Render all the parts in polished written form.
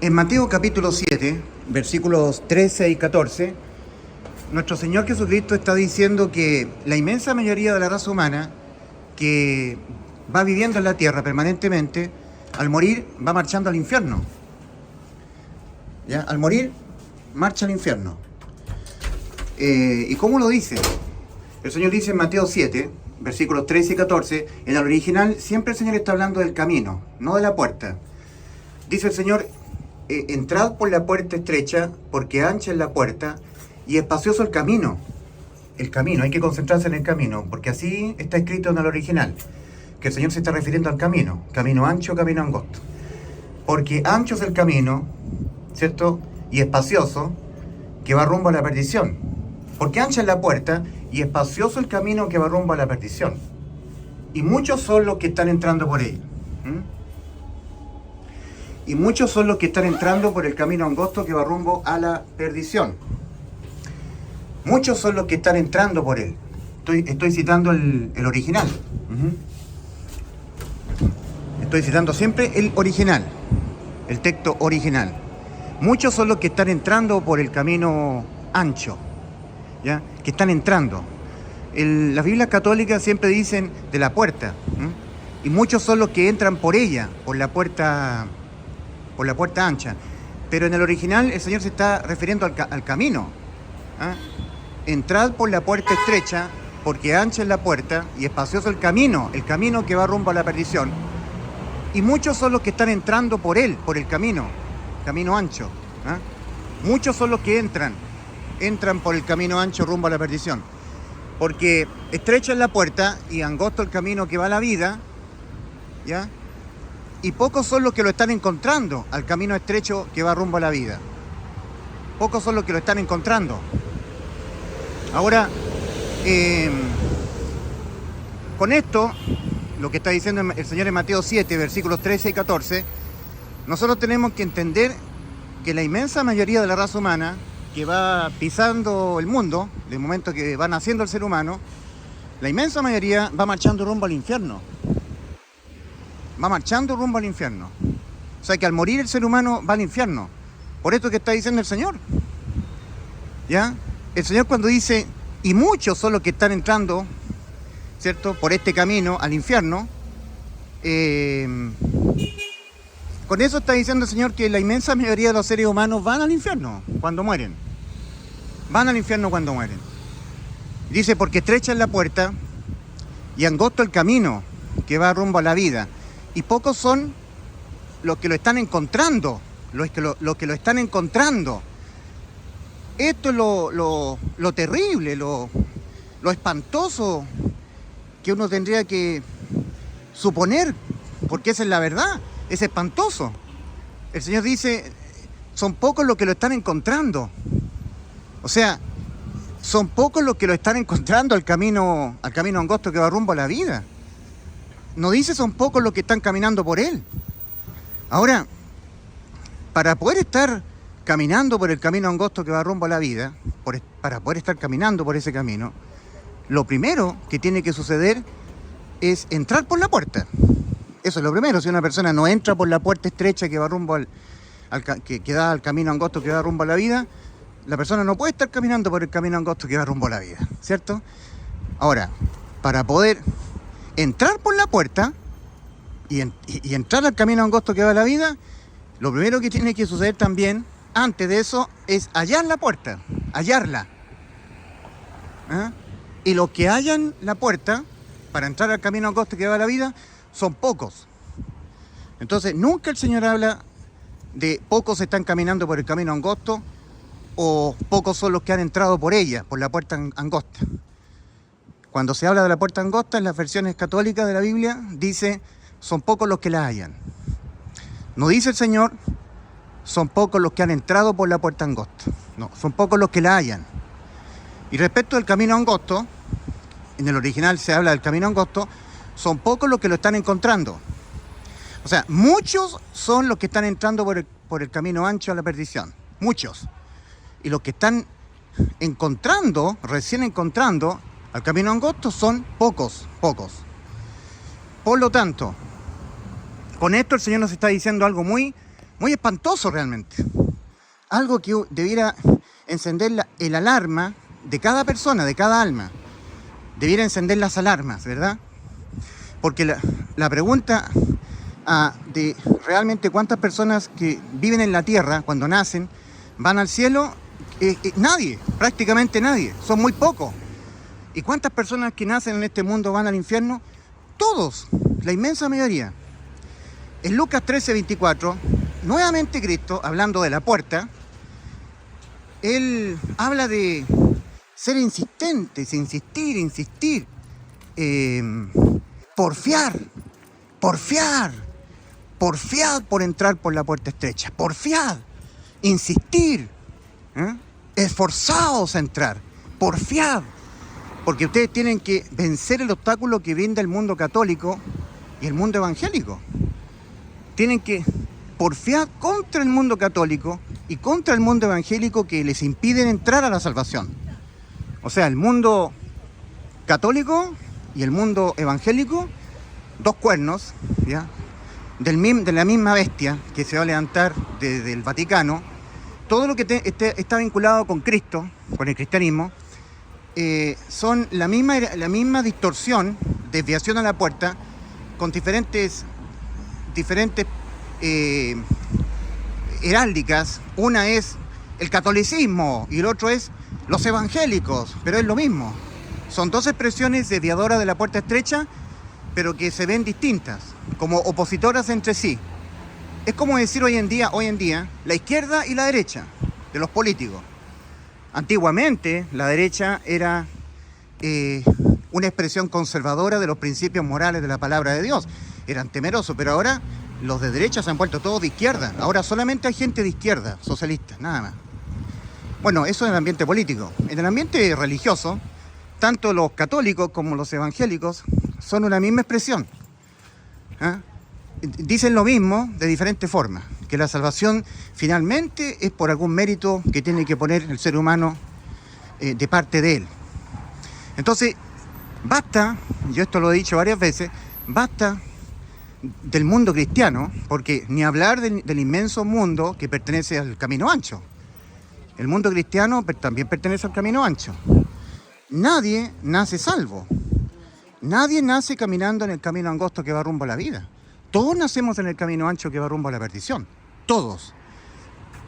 En Mateo capítulo 7, versículos 13 y 14, nuestro Señor Jesucristo está diciendo que la inmensa mayoría de la raza humana que va viviendo en la tierra permanentemente, al morir va marchando al infierno. ¿Ya? Al morir, marcha al infierno. ¿Y cómo lo dice? El Señor dice en Mateo 7, versículos 13 y 14, en el original siempre el Señor está hablando del camino, no de la puerta. Dice el Señor: entrad por la puerta estrecha, porque ancha es la puerta y espacioso el camino. El camino, hay que concentrarse en el camino, porque así está escrito en el original, que el Señor se está refiriendo al camino ancho, camino angosto. Porque ancho es el camino, ¿cierto? Y espacioso, que va rumbo a la perdición. Porque ancha es la puerta y espacioso el camino que va rumbo a la perdición. Y muchos son los que están entrando por él. Y muchos son los que están entrando por el camino angosto que va rumbo a la perdición. Muchos son los que están entrando por él. Estoy citando el original. Estoy citando siempre el original, el texto original. Muchos son los que están entrando por el camino ancho, ¿ya? Que están entrando. Las Biblias católicas siempre dicen de la puerta. Y muchos son los que entran por ella, por la puerta ancha. Pero en el original el Señor se está refiriendo al camino. Entrad por la puerta estrecha, porque ancha es la puerta y espacioso el camino que va rumbo a la perdición. Y muchos son los que están entrando por él, por el camino ancho. Muchos son los que entran por el camino ancho rumbo a la perdición. Porque estrecha es la puerta y angosto el camino que va a la vida, ¿ya? Y pocos son los que lo están encontrando al camino estrecho que va rumbo a la vida. Pocos son los que lo están encontrando. Ahora, con esto, lo que está diciendo el Señor en Mateo 7, versículos 13 y 14, nosotros tenemos que entender que la inmensa mayoría de la raza humana que va pisando el mundo, del momento que va naciendo el ser humano, la inmensa mayoría va marchando rumbo al infierno. Va marchando rumbo al infierno. O sea que al morir el ser humano va al infierno. Por esto que está diciendo el Señor. ¿Ya? El Señor cuando dice, y muchos son los que están entrando, ¿cierto?, por este camino al infierno, con eso está diciendo el Señor que la inmensa mayoría de los seres humanos van al infierno cuando mueren. Van al infierno cuando mueren. Dice, porque estrecha es la puerta y angosto el camino que va rumbo a la vida. Y pocos son los que lo están encontrando, los que lo están encontrando. Esto es lo terrible, lo espantoso que uno tendría que suponer, porque esa es la verdad, es espantoso. El Señor dice, son pocos los que lo están encontrando. O sea, son pocos los que lo están encontrando al camino angosto que va rumbo a la vida. No dice son pocos los que están caminando por él. Ahora, para poder estar caminando por el camino angosto que va rumbo a la vida, para poder estar caminando por ese camino, lo primero que tiene que suceder es entrar por la puerta. Eso es lo primero. Si una persona no entra por la puerta estrecha que va rumbo que da al camino angosto que va rumbo a la vida, la persona no puede estar caminando por el camino angosto que va rumbo a la vida, ¿cierto? Ahora, para poder entrar por la puerta y entrar al camino angosto que va a la vida, lo primero que tiene que suceder también, antes de eso, es hallar la puerta, hallarla. Y los que hallan la puerta para entrar al camino angosto que va a la vida son pocos. Entonces, nunca el Señor habla de pocos están caminando por el camino angosto o pocos son los que han entrado por ella, por la puerta angosta. Cuando se habla de la puerta angosta en las versiones católicas de la Biblia, dice, son pocos los que la hallan. No dice el Señor, son pocos los que han entrado por la puerta angosta. No, son pocos los que la hallan. Y respecto al camino angosto, en el original se habla del camino angosto, son pocos los que lo están encontrando. O sea, muchos son los que están entrando por el camino ancho a la perdición. Muchos. Y los que están recién encontrando al camino angosto son pocos. Por lo tanto, con esto el Señor nos está diciendo algo muy muy espantoso realmente. Algo que debiera encender el alarma de cada persona, de cada alma. Debiera encender las alarmas, ¿verdad? Porque la pregunta de realmente cuántas personas que viven en la tierra cuando nacen van al cielo, nadie, prácticamente nadie, son muy pocos. ¿Y cuántas personas que nacen en este mundo van al infierno? Todos, la inmensa mayoría. En Lucas 13:24, nuevamente Cristo, hablando de la puerta, Él habla de ser insistentes, insistir, porfiar por entrar por la puerta estrecha, porfiad, insistir, esforzaos a entrar, porfiad, porque ustedes tienen que vencer el obstáculo que brinda el mundo católico y el mundo evangélico. Tienen que porfiar contra el mundo católico y contra el mundo evangélico que les impiden entrar a la salvación. O sea, el mundo católico y el mundo evangélico, dos cuernos, ¿ya? De la misma bestia que se va a levantar desde el Vaticano. Todo lo que está vinculado con Cristo, con el cristianismo, son la misma distorsión, desviación a la puerta, con diferentes heráldicas. Una es el catolicismo y el otro es los evangélicos, pero es lo mismo. Son dos expresiones desviadoras de la puerta estrecha, pero que se ven distintas, como opositoras entre sí. Es como decir hoy en día, la izquierda y la derecha de los políticos. Antiguamente, la derecha era una expresión conservadora de los principios morales de la palabra de Dios. Eran temerosos, pero ahora los de derecha se han vuelto todos de izquierda. Ahora solamente hay gente de izquierda, socialista, nada más. Bueno, eso en el ambiente político. En el ambiente religioso, tanto los católicos como los evangélicos son una misma expresión. Dicen lo mismo de diferentes formas, que la salvación finalmente es por algún mérito que tiene que poner el ser humano de parte de él. Entonces, basta, yo esto lo he dicho varias veces, basta del mundo cristiano, porque ni hablar del inmenso mundo que pertenece al camino ancho. El mundo cristiano también pertenece al camino ancho. Nadie nace salvo. Nadie nace caminando en el camino angosto que va rumbo a la vida. Todos nacemos en el camino ancho que va rumbo a la perdición. Todos.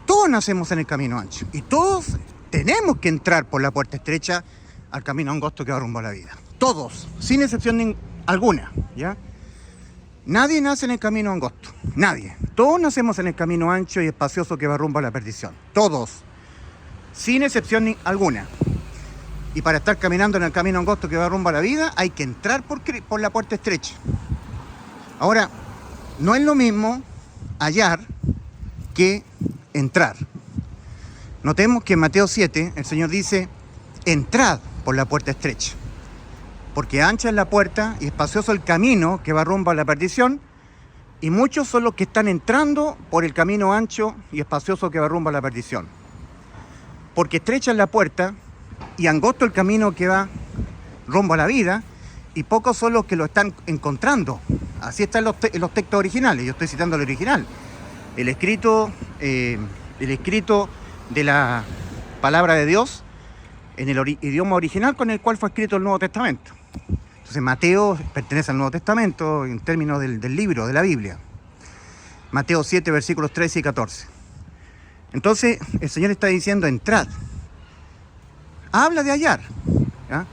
Todos nacemos en el camino ancho. Y todos tenemos que entrar por la puerta estrecha al camino angosto que va rumbo a la vida. Todos, sin excepción alguna, ¿ya? Nadie nace en el camino angosto. Nadie. Todos nacemos en el camino ancho y espacioso que va rumbo a la perdición. Todos. Sin excepción alguna. Y para estar caminando en el camino angosto que va rumbo a la vida, hay que entrar por la puerta estrecha. Ahora, no es lo mismo hallar que entrar. Notemos que en Mateo 7 el Señor dice, entrad por la puerta estrecha, porque ancha es la puerta y espacioso el camino que va rumbo a la perdición, y muchos son los que están entrando por el camino ancho y espacioso que va rumbo a la perdición. Porque estrecha es la puerta y angosto el camino que va rumbo a la vida, y pocos son los que lo están encontrando. Así está en los textos originales. Yo estoy citando el original. El escrito de la palabra de Dios en el idioma original con el cual fue escrito el Nuevo Testamento. Entonces Mateo pertenece al Nuevo Testamento en términos del libro, de la Biblia. Mateo 7, versículos 13 y 14. Entonces el Señor está diciendo, entrad. Habla de hallar, ¿ya?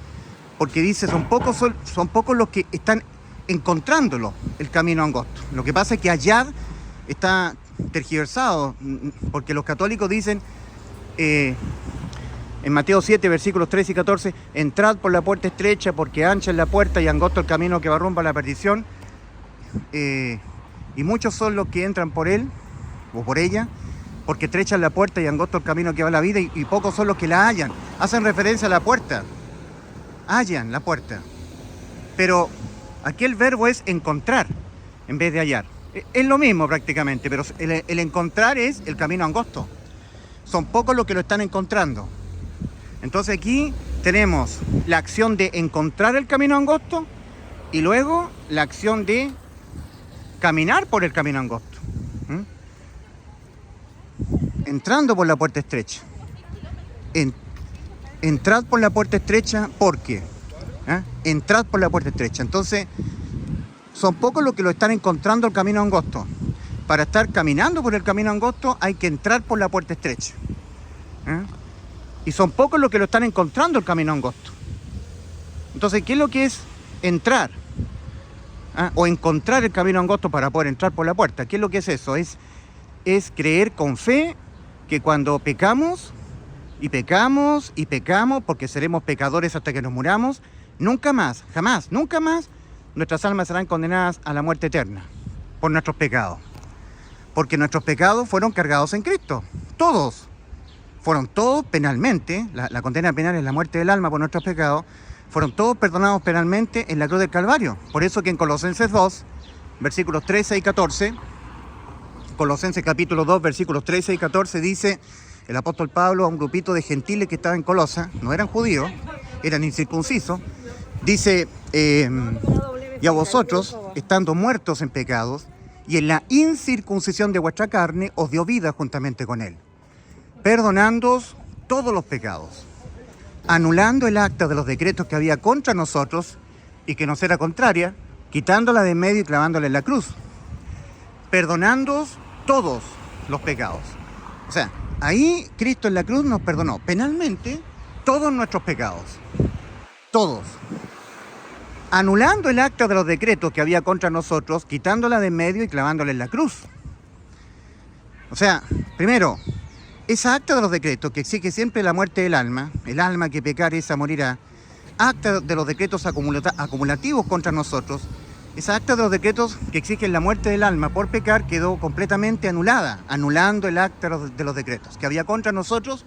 Porque dice, son pocos los que están encontrándolo, el camino angosto. Lo que pasa es que hallar está tergiversado, porque los católicos dicen en Mateo 7, versículos 13 y 14, entrad por la puerta estrecha, porque ancha es la puerta y angosto el camino que va rumbo a la perdición, y muchos son los que entran por él o por ella, porque estrecha es la puerta y angosto el camino que va a la vida, y pocos son los que la hallan. Hacen referencia a la puerta, hallan la puerta, pero aquí el verbo es encontrar en vez de hallar. Es lo mismo prácticamente, pero el encontrar es el camino angosto. Son pocos los que lo están encontrando. Entonces aquí tenemos la acción de encontrar el camino angosto y luego la acción de caminar por el camino angosto. entrando por la puerta estrecha. Entrad por la puerta estrecha, ¿por qué? Entrad por la puerta estrecha. Entonces, son pocos los que lo están encontrando el camino angosto. Para estar caminando por el camino angosto hay que entrar por la puerta estrecha. Y son pocos los que lo están encontrando el camino angosto. Entonces, ¿qué es lo que es entrar? O encontrar el camino angosto para poder entrar por la puerta. ¿Qué es lo que es eso? Es creer con fe que cuando pecamos, y pecamos, y pecamos, porque seremos pecadores hasta que nos muramos, nunca más, jamás, nunca más, nuestras almas serán condenadas a la muerte eterna por nuestros pecados. Porque nuestros pecados fueron cargados en Cristo. Todos. Fueron todos penalmente, la condena penal es la muerte del alma por nuestros pecados, fueron todos perdonados penalmente en la cruz del Calvario. Por eso que en Colosenses 2, versículos 13 y 14, Colosenses capítulo 2, versículos 13 y 14, dice el apóstol Pablo a un grupito de gentiles que estaba en Colosa, no eran judíos, eran incircuncisos, dice, y a vosotros, estando muertos en pecados, y en la incircuncisión de vuestra carne, os dio vida juntamente con él, perdonándoos todos los pecados, anulando el acta de los decretos que había contra nosotros y que nos era contraria, quitándola de en medio y clavándola en la cruz, perdonándoos todos los pecados. O sea, ahí Cristo en la cruz nos perdonó penalmente todos nuestros pecados. Todos. Anulando el acta de los decretos que había contra nosotros, quitándola de en medio y clavándola en la cruz. O sea, primero, esa acta de los decretos que exige siempre la muerte del alma, el alma que pecare esa morirá, acta de los decretos acumulativos contra nosotros, esa acta de los decretos que exigen la muerte del alma por pecar quedó completamente anulada, anulando el acta de los decretos que había contra nosotros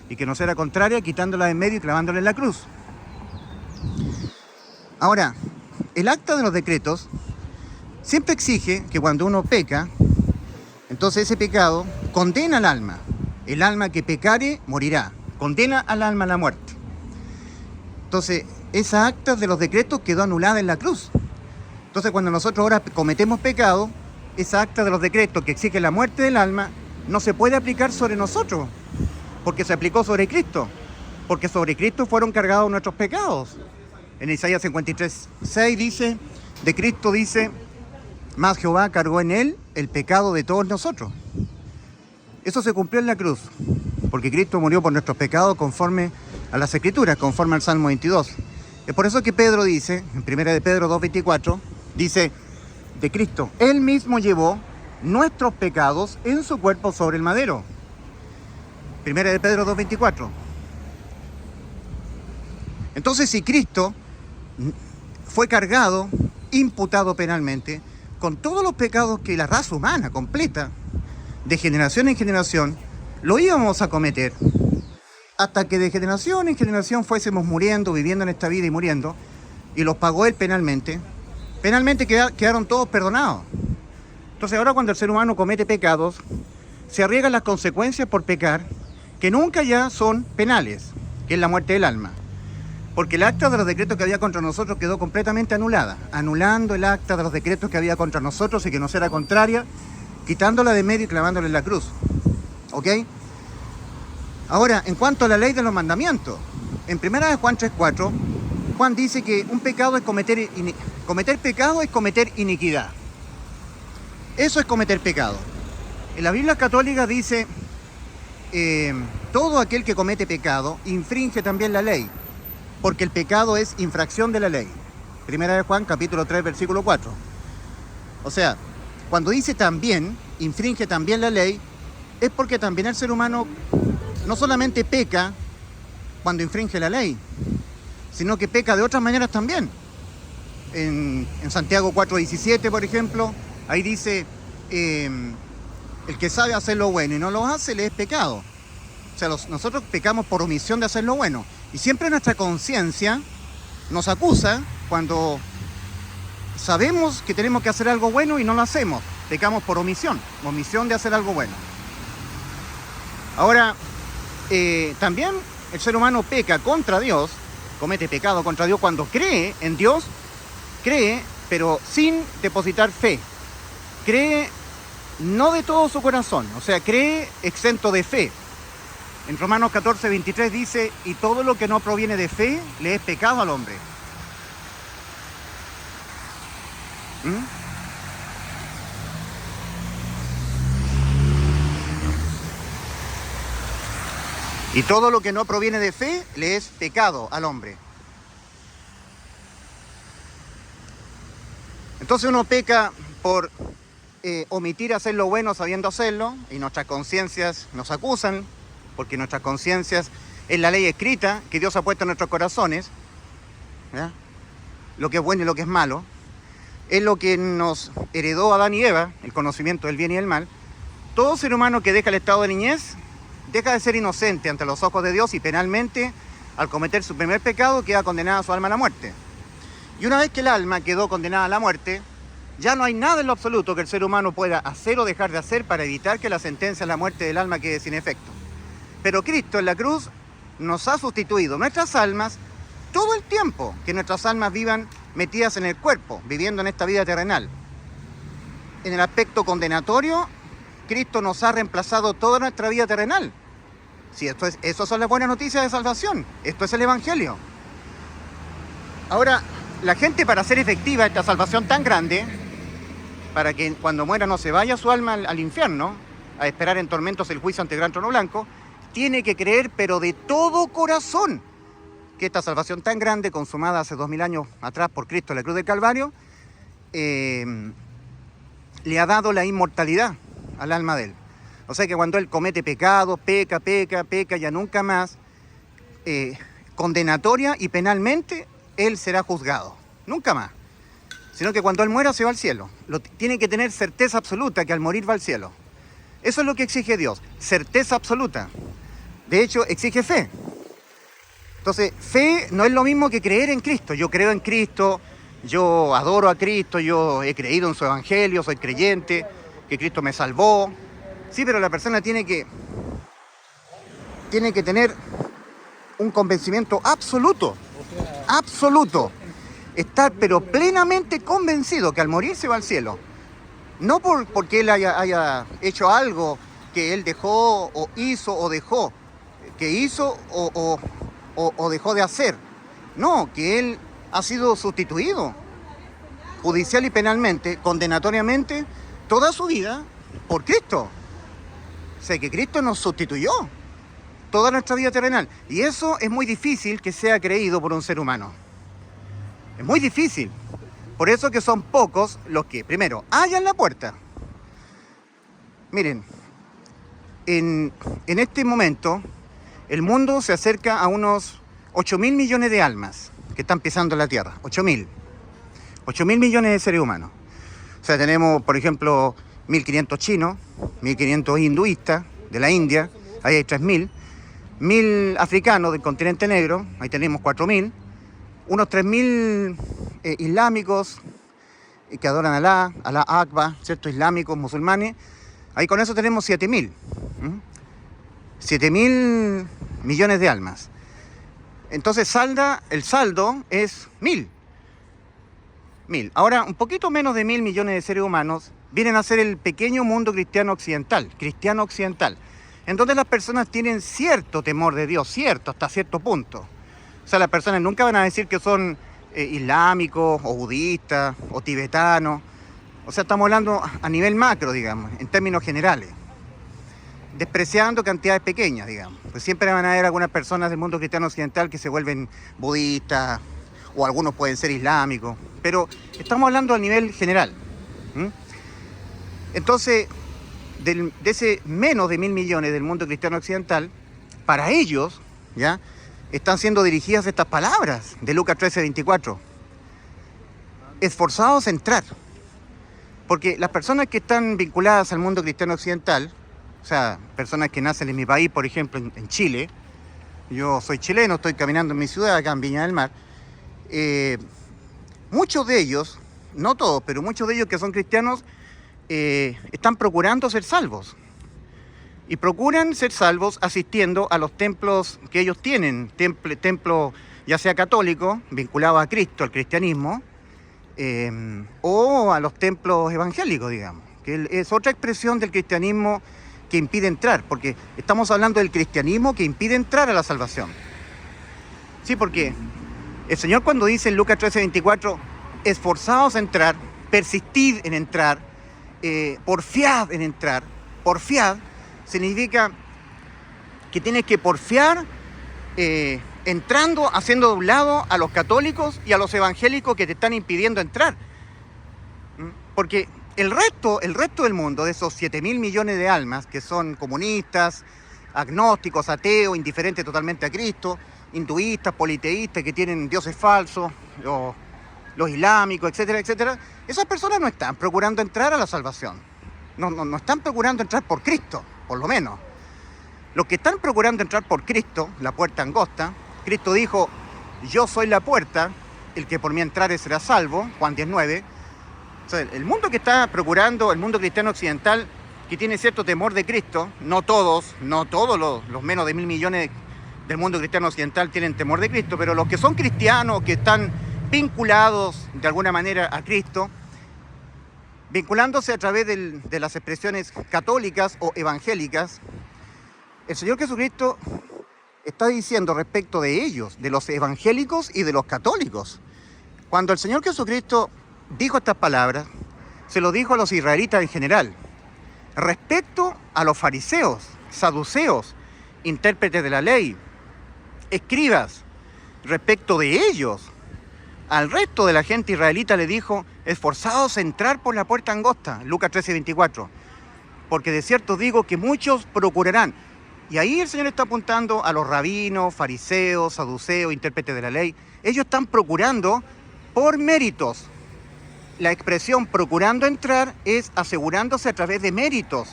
y que nos era contraria, quitándola de en medio y clavándola en la cruz. Ahora, el acta de los decretos siempre exige que cuando uno peca, entonces ese pecado condena al alma. El alma que pecare morirá. Condena al alma a la muerte. Entonces, esa acta de los decretos quedó anulada en la cruz. Entonces, cuando nosotros ahora cometemos pecado, esa acta de los decretos que exige la muerte del alma no se puede aplicar sobre nosotros, porque se aplicó sobre Cristo, porque sobre Cristo fueron cargados nuestros pecados. En Isaías 53:6 dice, de Cristo dice, mas Jehová cargó en él el pecado de todos nosotros. Eso se cumplió en la cruz, porque Cristo murió por nuestros pecados conforme a las Escrituras, conforme al Salmo 22. Es por eso que Pedro dice, en 1 de Pedro 2:24, dice, de Cristo, él mismo llevó nuestros pecados en su cuerpo sobre el madero. 1 de Pedro 2:24. Entonces, si Cristo fue cargado, imputado penalmente, con todos los pecados que la raza humana completa, de generación en generación, lo íbamos a cometer, hasta que de generación en generación fuésemos muriendo, viviendo en esta vida y muriendo, y los pagó él penalmente. Penalmente quedaron todos perdonados. Entonces ahora cuando el ser humano comete pecados, se arriesgan las consecuencias por pecar, que nunca ya son penales, que es la muerte del alma. Porque el acta de los decretos que había contra nosotros quedó completamente anulada, anulando el acta de los decretos que había contra nosotros y que nos era contraria, quitándola de medio y clavándola en la cruz. ¿Ok? Ahora, en cuanto a la ley de los mandamientos, en 1 Juan 3:4, Juan dice que un pecado es cometer pecado es cometer iniquidad. Eso es cometer pecado. En la Biblia católica dice, todo aquel que comete pecado infringe también la ley, porque el pecado es infracción de la ley. 1 Juan capítulo 3, versículo 4. O sea, cuando dice también, infringe también la ley, es porque también el ser humano no solamente peca cuando infringe la ley, sino que peca de otras maneras también. En Santiago 4:17, por ejemplo, ahí dice, el que sabe hacer lo bueno y no lo hace, le es pecado. O sea, nosotros pecamos por omisión de hacer lo bueno. Y siempre nuestra conciencia nos acusa cuando sabemos que tenemos que hacer algo bueno y no lo hacemos. Pecamos por omisión de hacer algo bueno. Ahora, también el ser humano peca contra Dios, comete pecado contra Dios cuando cree en Dios, cree, pero sin depositar fe. Cree no de todo su corazón, o sea, cree exento de fe. En Romanos 14:23 dice, y todo lo que no proviene de fe le es pecado al hombre. ¿Mm? Y todo lo que no proviene de fe le es pecado al hombre. Entonces uno peca por omitir hacer lo bueno sabiendo hacerlo, y nuestras conciencias nos acusan, porque nuestras conciencias es la ley escrita que Dios ha puesto en nuestros corazones, ¿ya? Lo que es bueno y lo que es malo, es lo que nos heredó Adán y Eva, el conocimiento del bien y del mal. Todo ser humano que deja el estado de niñez deja de ser inocente ante los ojos de Dios y penalmente, al cometer su primer pecado, queda condenada a su alma a la muerte. Y una vez que el alma quedó condenada a la muerte, ya no hay nada en lo absoluto que el ser humano pueda hacer o dejar de hacer para evitar que la sentencia de la muerte del alma quede sin efecto. Pero Cristo en la cruz nos ha sustituido nuestras almas todo el tiempo que nuestras almas vivan metidas en el cuerpo, viviendo en esta vida terrenal. En el aspecto condenatorio, Cristo nos ha reemplazado toda nuestra vida terrenal. Sí, eso son las buenas noticias de salvación. Esto es el Evangelio. Ahora, la gente, para hacer efectiva esta salvación tan grande, para que cuando muera no se vaya su alma al infierno, a esperar en tormentos el juicio ante el gran trono blanco, tiene que creer, pero de todo corazón, que esta salvación tan grande, consumada hace 2000 años atrás por Cristo en la cruz del Calvario, le ha dado la inmortalidad al alma de él. O sea que cuando él comete pecado, peca, ya nunca más, condenatoria y penalmente, él será juzgado. Nunca más. Sino que cuando él muera se va al cielo. Tiene que tener certeza absoluta que al morir va al cielo. Eso es lo que exige Dios, certeza absoluta. De hecho, exige fe. Entonces, fe no es lo mismo que creer en Cristo. Yo creo en Cristo, yo adoro a Cristo, yo he creído en su evangelio, soy creyente, que Cristo me salvó. Sí, pero la persona tiene que tener un convencimiento absoluto. Estar pero plenamente convencido que al morir se va al cielo. No porque él haya hecho algo que él dejó o hizo o dejó, que hizo o dejó de hacer. No, que él ha sido sustituido judicial y penalmente, condenatoriamente, toda su vida por Cristo. O sea, que Cristo nos sustituyó toda nuestra vida terrenal. Y eso es muy difícil que sea creído por un ser humano. Es muy difícil. Por eso que son pocos los que, primero, hallan la puerta. Miren, en este momento, el mundo se acerca a unos 8.000 millones de almas que están pisando la Tierra. 8.000 millones de seres humanos. O sea, tenemos, por ejemplo, 1.500 chinos, 1.500 hinduistas de la India, ahí hay 3.000, 1.000 africanos del continente negro, ahí tenemos 4.000, unos 3.000 islámicos que adoran a Alá Akbar, ¿cierto? Islámicos, musulmanes, ahí con eso tenemos 7.000. 7.000 millones de almas. Entonces el saldo es 1.000. Ahora, un poquito menos de 1.000 millones de seres humanos vienen a ser el pequeño mundo cristiano occidental, en donde las personas tienen cierto temor de Dios, hasta cierto punto. O sea, las personas nunca van a decir que son islámicos, o budistas, o tibetanos. O sea, estamos hablando a nivel macro, digamos, en términos generales. Despreciando cantidades pequeñas, digamos. Pues siempre van a haber algunas personas del mundo cristiano occidental que se vuelven budistas, o algunos pueden ser islámicos, pero estamos hablando a nivel general. Entonces, de ese menos de 1.000 millones del mundo cristiano occidental, para ellos, ¿ya?, están siendo dirigidas estas palabras de Lucas 13:24. Esforzados en entrar. Porque las personas que están vinculadas al mundo cristiano occidental, o sea, personas que nacen en mi país, por ejemplo, en Chile, yo soy chileno, estoy caminando en mi ciudad, acá en Viña del Mar, muchos de ellos, no todos, pero muchos de ellos que son cristianos, están procurando ser salvos. Y procuran ser salvos asistiendo a los templos que ellos tienen, templo ya sea católico, vinculado a Cristo, al cristianismo, o a los templos evangélicos, digamos, que es otra expresión del cristianismo que impide entrar, porque estamos hablando del cristianismo que impide entrar a la salvación. Sí, porque el Señor cuando dice en Lucas 13:24, esforzaos a entrar, persistid en entrar, porfiad en entrar, porfiad significa que tienes que porfiar entrando, haciendo de un lado a los católicos y a los evangélicos que te están impidiendo entrar. Porque el resto del mundo, de esos 7.000 millones de almas, que son comunistas, agnósticos, ateos, indiferentes totalmente a Cristo, hinduistas, politeístas, que tienen dioses falsos, los islámicos, etcétera, etcétera, esas personas no están procurando entrar a la salvación. No están procurando entrar por Cristo, por lo menos. Los que están procurando entrar por Cristo, la puerta angosta, Cristo dijo, yo soy la puerta, el que por mí entrare será salvo, Juan 10:9. O sea, el mundo que está procurando, el mundo cristiano occidental, que tiene cierto temor de Cristo, no todos los menos de 1.000 millones del mundo cristiano occidental tienen temor de Cristo, pero los que son cristianos, que están vinculados de alguna manera a Cristo, vinculándose a través de las expresiones católicas o evangélicas, el Señor Jesucristo está diciendo respecto de ellos, de los evangélicos y de los católicos. Cuando el Señor Jesucristo dijo estas palabras, se lo dijo a los israelitas en general, respecto a los fariseos, saduceos, intérpretes de la ley, escribas, respecto de ellos, al resto de la gente israelita le dijo, esforzaos a entrar por la puerta angosta, Lucas 13:24, porque de cierto digo que muchos procurarán. Y ahí el Señor está apuntando a los rabinos, fariseos, saduceos, intérpretes de la ley. Ellos están procurando por méritos. La expresión procurando entrar es asegurándose a través de méritos,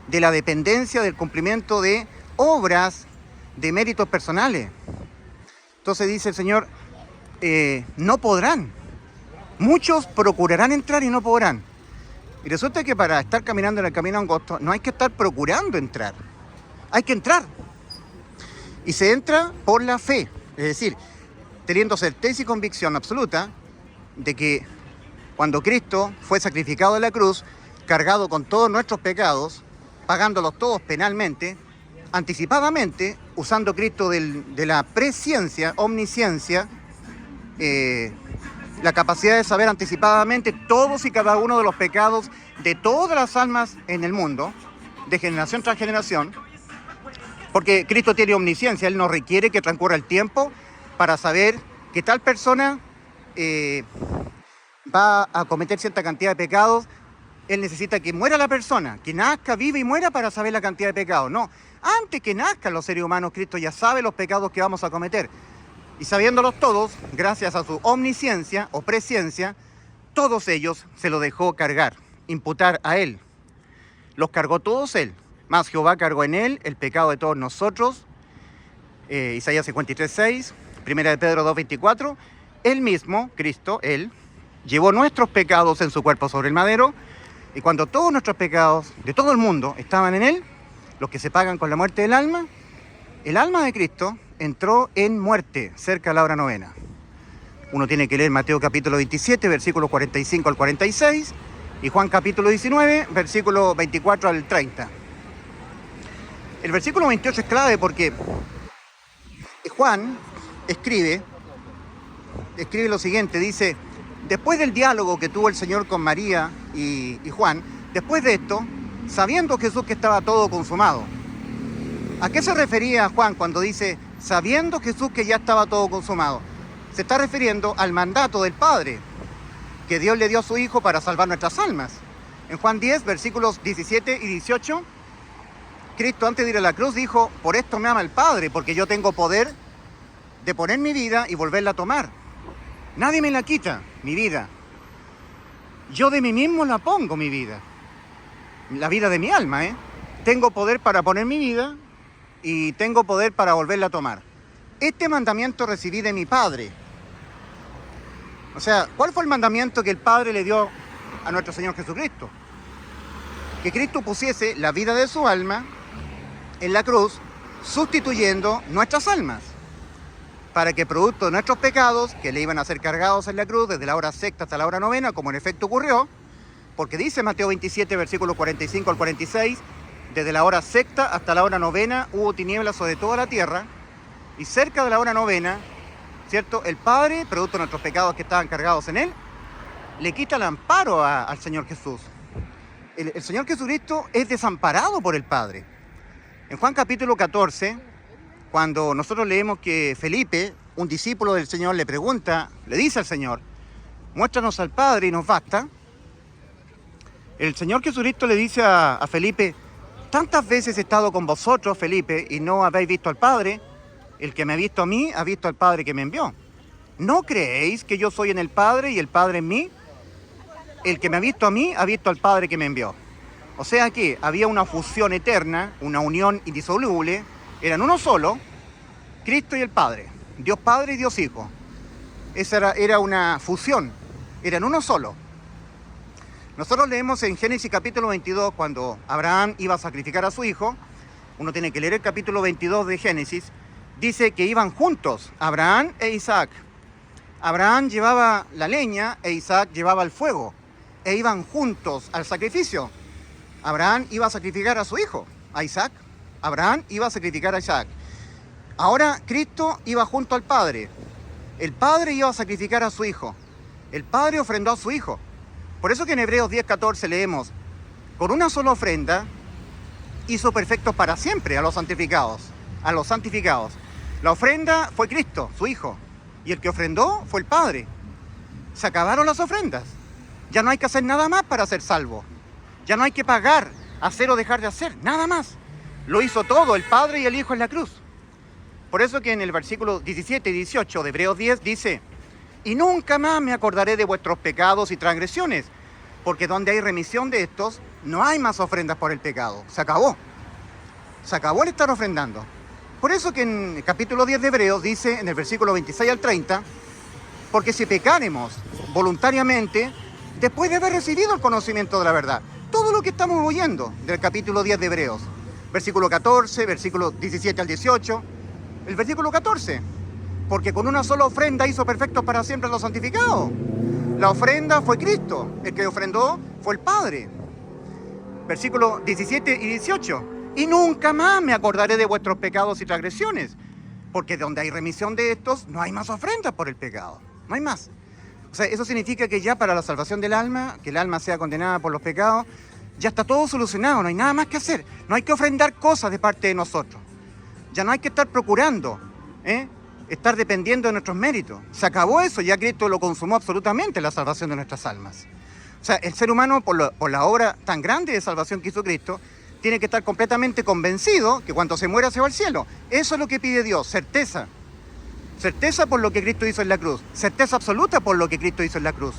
de la dependencia del cumplimiento de obras, de méritos personales. Entonces dice el Señor, no podrán. Muchos procurarán entrar y no podrán. Y resulta que para estar caminando en el camino angosto no hay que estar procurando entrar. Hay que entrar. Y se entra por la fe. Es decir, teniendo certeza y convicción absoluta de que cuando Cristo fue sacrificado en la cruz, cargado con todos nuestros pecados, pagándolos todos penalmente, anticipadamente, usando Cristo de la presciencia, omnisciencia, la capacidad de saber anticipadamente todos y cada uno de los pecados de todas las almas en el mundo, de generación tras generación, porque Cristo tiene omnisciencia, Él no requiere que transcurra el tiempo para saber que tal persona va a cometer cierta cantidad de pecados. Él necesita que muera la persona, que nazca, viva y muera para saber la cantidad de pecados. No, antes que nazcan los seres humanos, Cristo ya sabe los pecados que vamos a cometer. Y sabiéndolos todos, gracias a su omnisciencia o presciencia, todos ellos se lo dejó cargar, imputar a Él. Los cargó todos Él. Más Jehová cargó en Él el pecado de todos nosotros. Isaías 53:6, 1 de Pedro 2:24. Él mismo, Cristo, Él, llevó nuestros pecados en su cuerpo sobre el madero. Y cuando todos nuestros pecados de todo el mundo estaban en Él, los que se pagan con la muerte del alma, el alma de Cristo entró en muerte cerca de la hora novena. Uno tiene que leer Mateo capítulo 27, versículos 45 al 46, y Juan capítulo 19, versículos 24 al 30. El versículo 28 es clave porque Juan escribe lo siguiente, dice, después del diálogo que tuvo el Señor con María y Juan, después de esto, sabiendo Jesús que estaba todo consumado. ¿A qué se refería Juan cuando dice, sabiendo Jesús que ya estaba todo consumado? Se está refiriendo al mandato del Padre, que Dios le dio a su Hijo para salvar nuestras almas. En Juan 10, versículos 17 y 18, Cristo antes de ir a la cruz dijo, por esto me ama el Padre, porque yo tengo poder de poner mi vida y volverla a tomar. Nadie me la quita, mi vida. Yo de mí mismo la pongo, mi vida. La vida de mi alma, Tengo poder para poner mi vida y tengo poder para volverla a tomar. Este mandamiento recibí de mi Padre. O sea, ¿cuál fue el mandamiento que el Padre le dio a nuestro Señor Jesucristo? Que Cristo pusiese la vida de su alma en la cruz, sustituyendo nuestras almas, para que producto de nuestros pecados, que le iban a ser cargados en la cruz desde la hora sexta hasta la hora novena, como en efecto ocurrió, Porque dice Mateo 27, versículos 45 al 46, desde la hora sexta hasta la hora novena hubo tinieblas sobre toda la tierra, y cerca de la hora novena, ¿cierto? El Padre, producto de nuestros pecados que estaban cargados en Él, le quita el amparo al Señor Jesús. El Señor Jesucristo es desamparado por el Padre. En Juan capítulo 14, cuando nosotros leemos que Felipe, un discípulo del Señor, le pregunta, le dice al Señor, muéstranos al Padre y nos basta. El Señor Jesucristo le dice a Felipe, tantas veces he estado con vosotros, Felipe, y no habéis visto al Padre. El que me ha visto a mí, ha visto al Padre que me envió. ¿No creéis que yo soy en el Padre y el Padre en mí? El que me ha visto a mí, ha visto al Padre que me envió. O sea que había una fusión eterna, una unión indisoluble, eran uno solo, Cristo y el Padre, Dios Padre y Dios Hijo. Esa era una fusión, eran uno solo. Nosotros leemos en Génesis capítulo 22, cuando Abraham iba a sacrificar a su hijo, uno tiene que leer el capítulo 22 de Génesis, dice que iban juntos, Abraham e Isaac. Abraham llevaba la leña e Isaac llevaba el fuego, e iban juntos al sacrificio. Abraham iba a sacrificar a su hijo, a Isaac. Abraham iba a sacrificar a Isaac. Ahora Cristo iba junto al Padre. El Padre iba a sacrificar a su hijo. El Padre ofrendó a su hijo. Por eso que en Hebreos 10:14 leemos, con una sola ofrenda hizo perfectos para siempre a los santificados. A los santificados. La ofrenda fue Cristo, su hijo. Y el que ofrendó fue el Padre. Se acabaron las ofrendas. Ya no hay que hacer nada más para ser salvo. Ya no hay que pagar, hacer o dejar de hacer, nada más. Lo hizo todo el Padre y el Hijo en la cruz. Por eso que en el versículo 17 y 18 de Hebreos 10 dice, y nunca más me acordaré de vuestros pecados y transgresiones, porque donde hay remisión de estos, no hay más ofrendas por el pecado. Se acabó. Se acabó el estar ofrendando. Por eso que en el capítulo 10 de Hebreos dice, en el versículo 26 al 30, porque si pecáremos voluntariamente, después de haber recibido el conocimiento de la verdad, todo lo que estamos oyendo del capítulo 10 de Hebreos, versículo 14, versículo 17 al 18, el versículo 14, porque con una sola ofrenda hizo perfectos para siempre a los santificados. La ofrenda fue Cristo, el que ofrendó fue el Padre. Versículo 17 y 18, y nunca más me acordaré de vuestros pecados y transgresiones, porque donde hay remisión de estos, no hay más ofrendas por el pecado, no hay más. O sea, eso significa que ya para la salvación del alma, que el alma sea condenada por los pecados, ya está todo solucionado, no hay nada más que hacer. No hay que ofrendar cosas de parte de nosotros. Ya no hay que estar procurando, estar dependiendo de nuestros méritos. Se acabó eso, ya Cristo lo consumó absolutamente, la salvación de nuestras almas. O sea, el ser humano, por la obra tan grande de salvación que hizo Cristo, tiene que estar completamente convencido que cuando se muera se va al cielo. Eso es lo que pide Dios, certeza. Certeza por lo que Cristo hizo en la cruz. Certeza absoluta por lo que Cristo hizo en la cruz.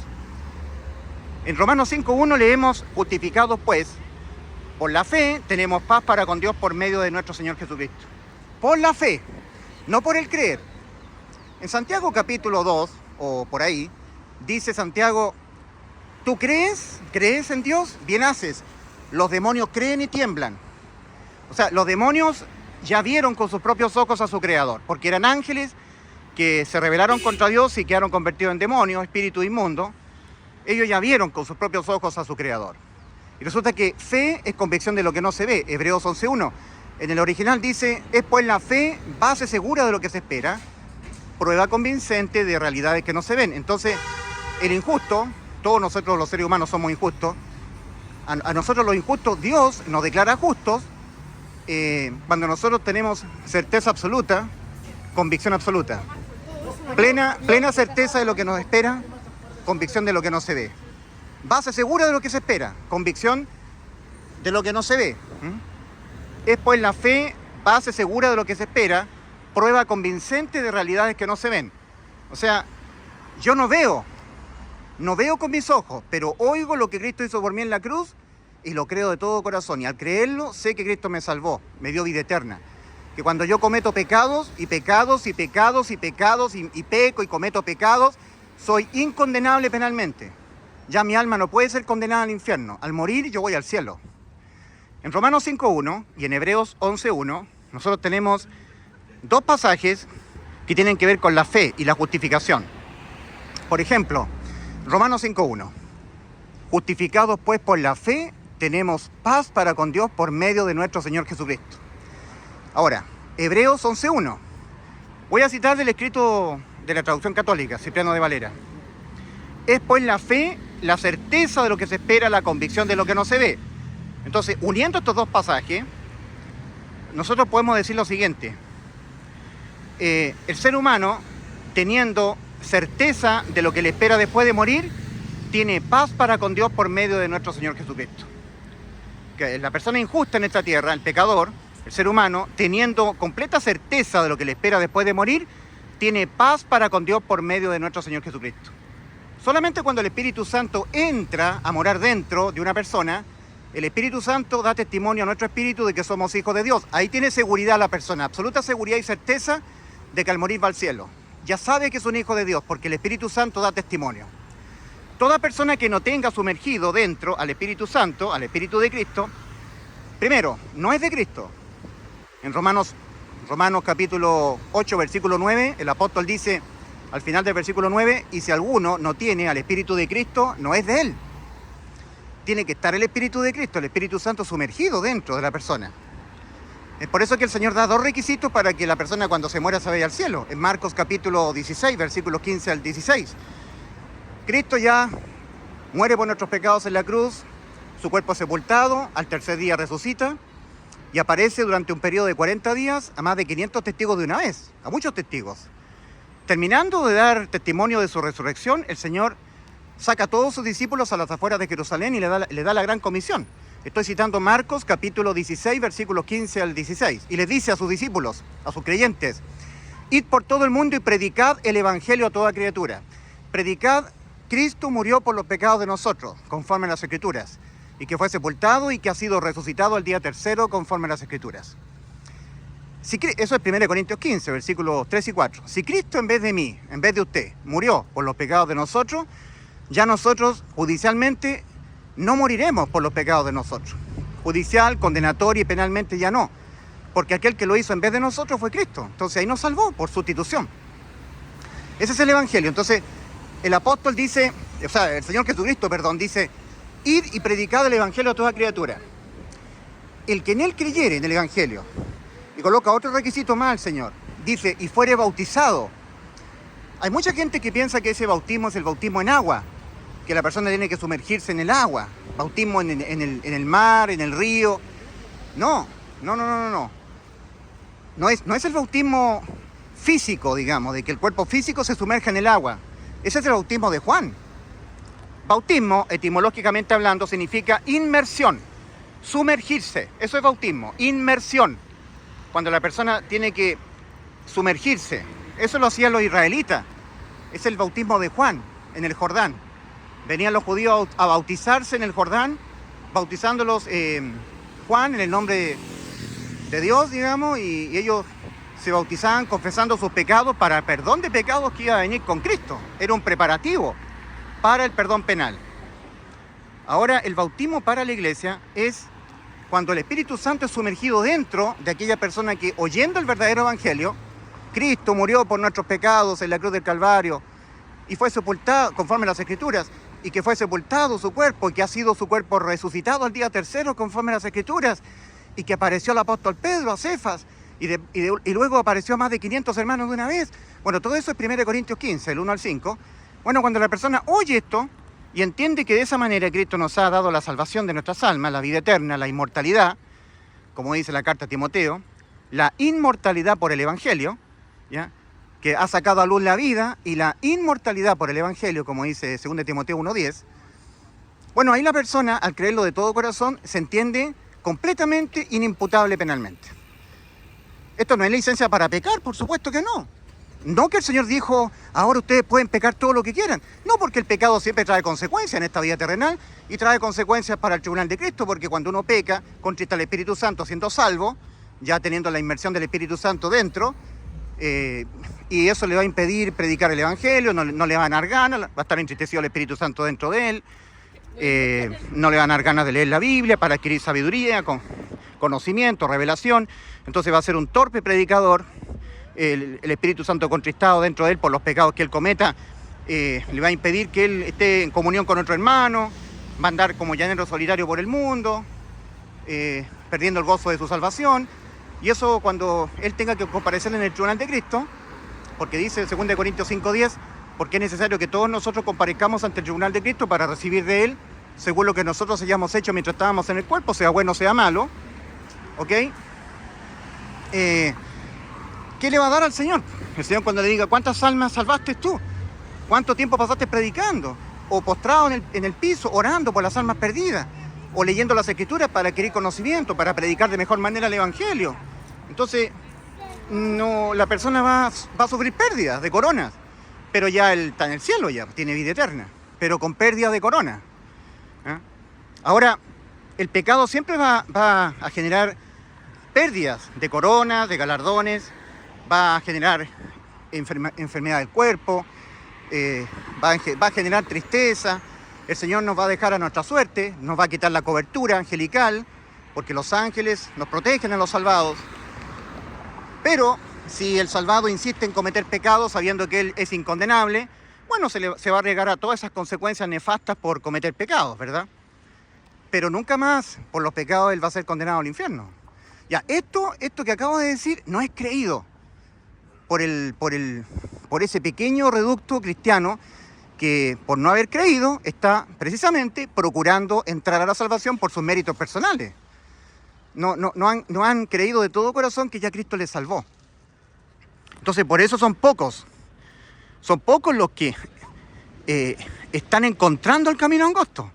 En Romanos 5:1 leemos, justificados pues, por la fe tenemos paz para con Dios por medio de nuestro Señor Jesucristo. Por la fe, no por el creer. En Santiago capítulo 2, o por ahí, dice Santiago, ¿tú crees? ¿Crees en Dios? Bien haces. Los demonios creen y tiemblan. O sea, los demonios ya vieron con sus propios ojos a su Creador, porque eran ángeles que se rebelaron contra Dios y quedaron convertidos en demonios, espíritu inmundo. Ellos ya vieron con sus propios ojos a su Creador. Y resulta que fe es convicción de lo que no se ve. Hebreos 11:1. En el original dice, es pues la fe base segura de lo que se espera, prueba convincente de realidades que no se ven. Entonces, el injusto, todos nosotros los seres humanos somos injustos, a nosotros los injustos Dios nos declara justos cuando nosotros tenemos certeza absoluta, convicción absoluta. Plena certeza de lo que nos espera, convicción de lo que no se ve. Base segura de lo que se espera, convicción de lo que no se ve. Es pues la fe, base segura de lo que se espera, prueba convincente de realidades que no se ven. O sea, yo no veo con mis ojos, pero oigo lo que Cristo hizo por mí en la cruz y lo creo de todo corazón. Y al creerlo, sé que Cristo me salvó, me dio vida eterna. Que cuando yo cometo pecados y pecados y pecados y pecados y peco y cometo pecados, soy incondenable penalmente. Ya mi alma no puede ser condenada al infierno. Al morir yo voy al cielo. En Romanos 5:1 y en Hebreos 11:1 nosotros tenemos dos pasajes que tienen que ver con la fe y la justificación. Por ejemplo, Romanos 5:1. Justificados pues por la fe, tenemos paz para con Dios por medio de nuestro Señor Jesucristo. Ahora, Hebreos 11:1. Voy a citar del escrito de la traducción católica, Cipriano de Valera. Es pues la fe, la certeza de lo que se espera, la convicción de lo que no se ve. Entonces, uniendo estos dos pasajes, nosotros podemos decir lo siguiente. El ser humano, teniendo certeza de lo que le espera después de morir, tiene paz para con Dios por medio de nuestro Señor Jesucristo. Que la persona injusta en esta tierra, el pecador, el ser humano, teniendo completa certeza de lo que le espera después de morir, tiene paz para con Dios por medio de nuestro Señor Jesucristo. Solamente cuando el Espíritu Santo entra a morar dentro de una persona, el Espíritu Santo da testimonio a nuestro espíritu de que somos hijos de Dios. Ahí tiene seguridad la persona, absoluta seguridad y certeza de que al morir va al cielo. Ya sabe que es un hijo de Dios porque el Espíritu Santo da testimonio. Toda persona que no tenga sumergido dentro al Espíritu Santo, al Espíritu de Cristo, primero, no es de Cristo. En Romanos capítulo 8, versículo 9, el apóstol dice, al final del versículo 9, y si alguno no tiene al Espíritu de Cristo, no es de él. Tiene que estar el Espíritu de Cristo, el Espíritu Santo sumergido dentro de la persona. Es por eso que el Señor da dos requisitos para que la persona cuando se muera se vaya al cielo. En Marcos capítulo 16, versículos 15 al 16. Cristo ya muere por nuestros pecados en la cruz, su cuerpo es sepultado, al tercer día resucita y aparece durante un periodo de 40 días a más de 500 testigos de una vez, a muchos testigos. Terminando de dar testimonio de su resurrección, el Señor saca a todos sus discípulos a las afueras de Jerusalén y le da la gran comisión. Estoy citando Marcos capítulo 16, versículos 15 al 16. Y les dice a sus discípulos, a sus creyentes, id por todo el mundo y predicad el evangelio a toda criatura. Predicad, Cristo murió por los pecados de nosotros, conforme a las Escrituras, y que fue sepultado y que ha sido resucitado al día tercero, conforme a las Escrituras. Eso es 1 Corintios 15, versículos 3 y 4. Si Cristo en vez de mí, en vez de usted, murió por los pecados de nosotros, ya nosotros judicialmente no moriremos por los pecados de nosotros. Judicial, condenatorio y penalmente ya no. Porque aquel que lo hizo en vez de nosotros fue Cristo. Entonces ahí nos salvó por sustitución. Ese es el Evangelio. Entonces el apóstol dice, el Señor Jesucristo, dice, id y predicad el Evangelio a toda criatura. El que en él creyere en el Evangelio, y coloca otro requisito más al Señor, dice, y fuere bautizado. Hay mucha gente que piensa que ese bautismo es el bautismo en agua, que la persona tiene que sumergirse en el agua, bautismo en el mar, en el río. No. No es el bautismo físico, digamos, de que el cuerpo físico se sumerja en el agua. Ese es el bautismo de Juan. Bautismo, etimológicamente hablando, significa inmersión, sumergirse. Eso es bautismo, inmersión. Cuando la persona tiene que sumergirse. Eso lo hacían los israelitas. Es el bautismo de Juan en el Jordán. Venían los judíos a bautizarse en el Jordán, bautizándolos Juan en el nombre de Dios, digamos, y ellos se bautizaban confesando sus pecados para el perdón de pecados que iba a venir con Cristo. Era un preparativo para el perdón penal. Ahora, el bautismo para la iglesia es cuando el Espíritu Santo es sumergido dentro de aquella persona que, oyendo el verdadero evangelio, Cristo murió por nuestros pecados en la cruz del Calvario y fue sepultado, conforme a las Escrituras, y que fue sepultado su cuerpo y que ha sido su cuerpo resucitado al día tercero, conforme a las Escrituras, y que apareció al apóstol Pedro, a Cefas, y luego apareció a más de 500 hermanos de una vez. Bueno, todo eso es 1 Corintios 15, el 1 al 5. Bueno, cuando la persona oye esto y entiende que de esa manera Cristo nos ha dado la salvación de nuestras almas, la vida eterna, la inmortalidad, como dice la carta a Timoteo, la inmortalidad por el Evangelio, ¿ya?, que ha sacado a luz la vida, y la inmortalidad por el Evangelio, como dice 2 Timoteo 1:10, bueno, ahí la persona, al creerlo de todo corazón, se entiende completamente inimputable penalmente. Esto no es licencia para pecar, por supuesto que no. No que el Señor dijo, ahora ustedes pueden pecar todo lo que quieran. No, porque el pecado siempre trae consecuencias en esta vida terrenal y trae consecuencias para el tribunal de Cristo, porque cuando uno peca, contrista al Espíritu Santo siendo salvo, ya teniendo la inmersión del Espíritu Santo dentro, y eso le va a impedir predicar el Evangelio, no le va a dar ganas, va a estar entristecido el Espíritu Santo dentro de él, no le van a dar ganas de leer la Biblia para adquirir sabiduría, conocimiento, revelación. Entonces va a ser un torpe predicador. El Espíritu Santo contristado dentro de él por los pecados que él cometa le va a impedir que él esté en comunión con otro hermano, va a andar como llanero solitario por el mundo, perdiendo el gozo de su salvación. Y eso cuando él tenga que comparecer en el tribunal de Cristo, porque dice 2 Corintios 5:10, porque es necesario que todos nosotros comparezcamos ante el tribunal de Cristo para recibir de él, según lo que nosotros hayamos hecho mientras estábamos en el cuerpo, sea bueno o sea malo. ¿Ok? ¿Qué le va a dar al Señor? El Señor cuando le diga, ¿cuántas almas salvaste tú? ¿Cuánto tiempo pasaste predicando? O postrado en el piso, orando por las almas perdidas. O leyendo las Escrituras para adquirir conocimiento, para predicar de mejor manera el Evangelio. Entonces, no, la persona va a sufrir pérdidas de coronas. Pero ya él está en el cielo, ya tiene vida eterna. Pero con pérdidas de corona. ¿Ah? Ahora, el pecado siempre va a generar pérdidas de coronas, de galardones, va a generar enfermedad del cuerpo, va a generar tristeza. El Señor nos va a dejar a nuestra suerte, nos va a quitar la cobertura angelical, porque los ángeles nos protegen a los salvados. Pero si el salvado insiste en cometer pecados sabiendo que él es incondenable, bueno, se va a arriesgar a todas esas consecuencias nefastas por cometer pecados, ¿verdad? Pero nunca más por los pecados él va a ser condenado al infierno. Ya, esto que acabo de decir no es creído por ese pequeño reducto cristiano que por no haber creído está precisamente procurando entrar a la salvación por sus méritos personales. No han creído de todo corazón que ya Cristo les salvó. Entonces por eso son pocos los que están encontrando el camino angosto.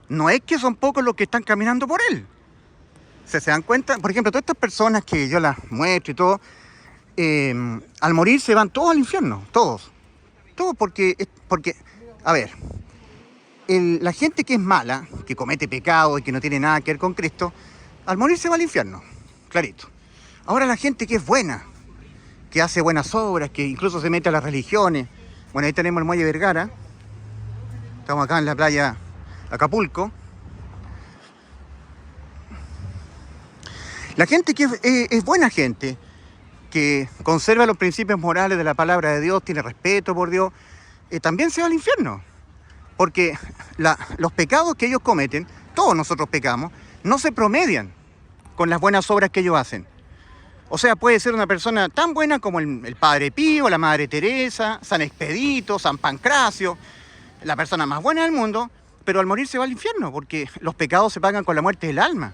No es que son pocos los que están caminando por él. ¿Se dan cuenta? Por ejemplo, todas estas personas que yo las muestro y todo, al morir se van todos al infierno, todos. Todos porque a ver, la gente que es mala, que comete pecado y que no tiene nada que ver con Cristo, al morir se va al infierno, clarito. Ahora la gente que es buena, que hace buenas obras, que incluso se mete a las religiones. Bueno, ahí tenemos el Muelle Vergara. Estamos acá en la playa Acapulco. La gente que es buena gente, que conserva los principios morales de la palabra de Dios, tiene respeto por Dios, también se va al infierno. Porque los pecados que ellos cometen, todos nosotros pecamos, no se promedian con las buenas obras que ellos hacen. O sea, puede ser una persona tan buena como el Padre Pío, la Madre Teresa, San Expedito, San Pancracio, la persona más buena del mundo, pero al morir se va al infierno, porque los pecados se pagan con la muerte del alma.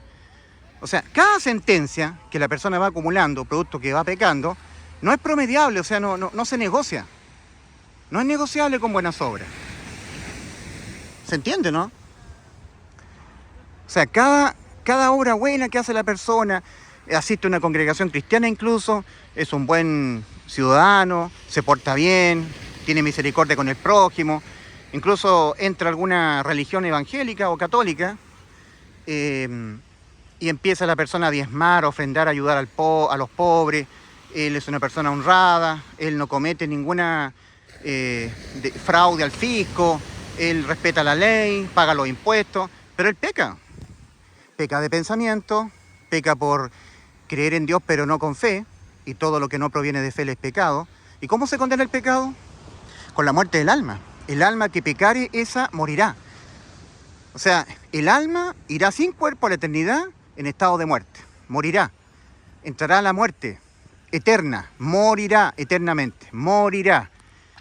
O sea, cada sentencia que la persona va acumulando, producto que va pecando, no es promediable, o sea, no se negocia. No es negociable con buenas obras. ¿Se entiende, no? O sea, cada obra buena que hace la persona, asiste a una congregación cristiana incluso, es un buen ciudadano, se porta bien, tiene misericordia con el prójimo, incluso entra a alguna religión evangélica o católica, y empieza la persona a diezmar, a ofrendar, a ayudar a los pobres. Él es una persona honrada, él no comete ninguna fraude al fisco, él respeta la ley, paga los impuestos, pero él peca. Peca de pensamiento, peca por creer en Dios pero no con fe, y todo lo que no proviene de fe es pecado. ¿Y cómo se condena el pecado? Con la muerte del alma. El alma que pecare, esa morirá. O sea, el alma irá sin cuerpo a la eternidad en estado de muerte. Morirá. Entrará a la muerte eterna. Morirá eternamente. Morirá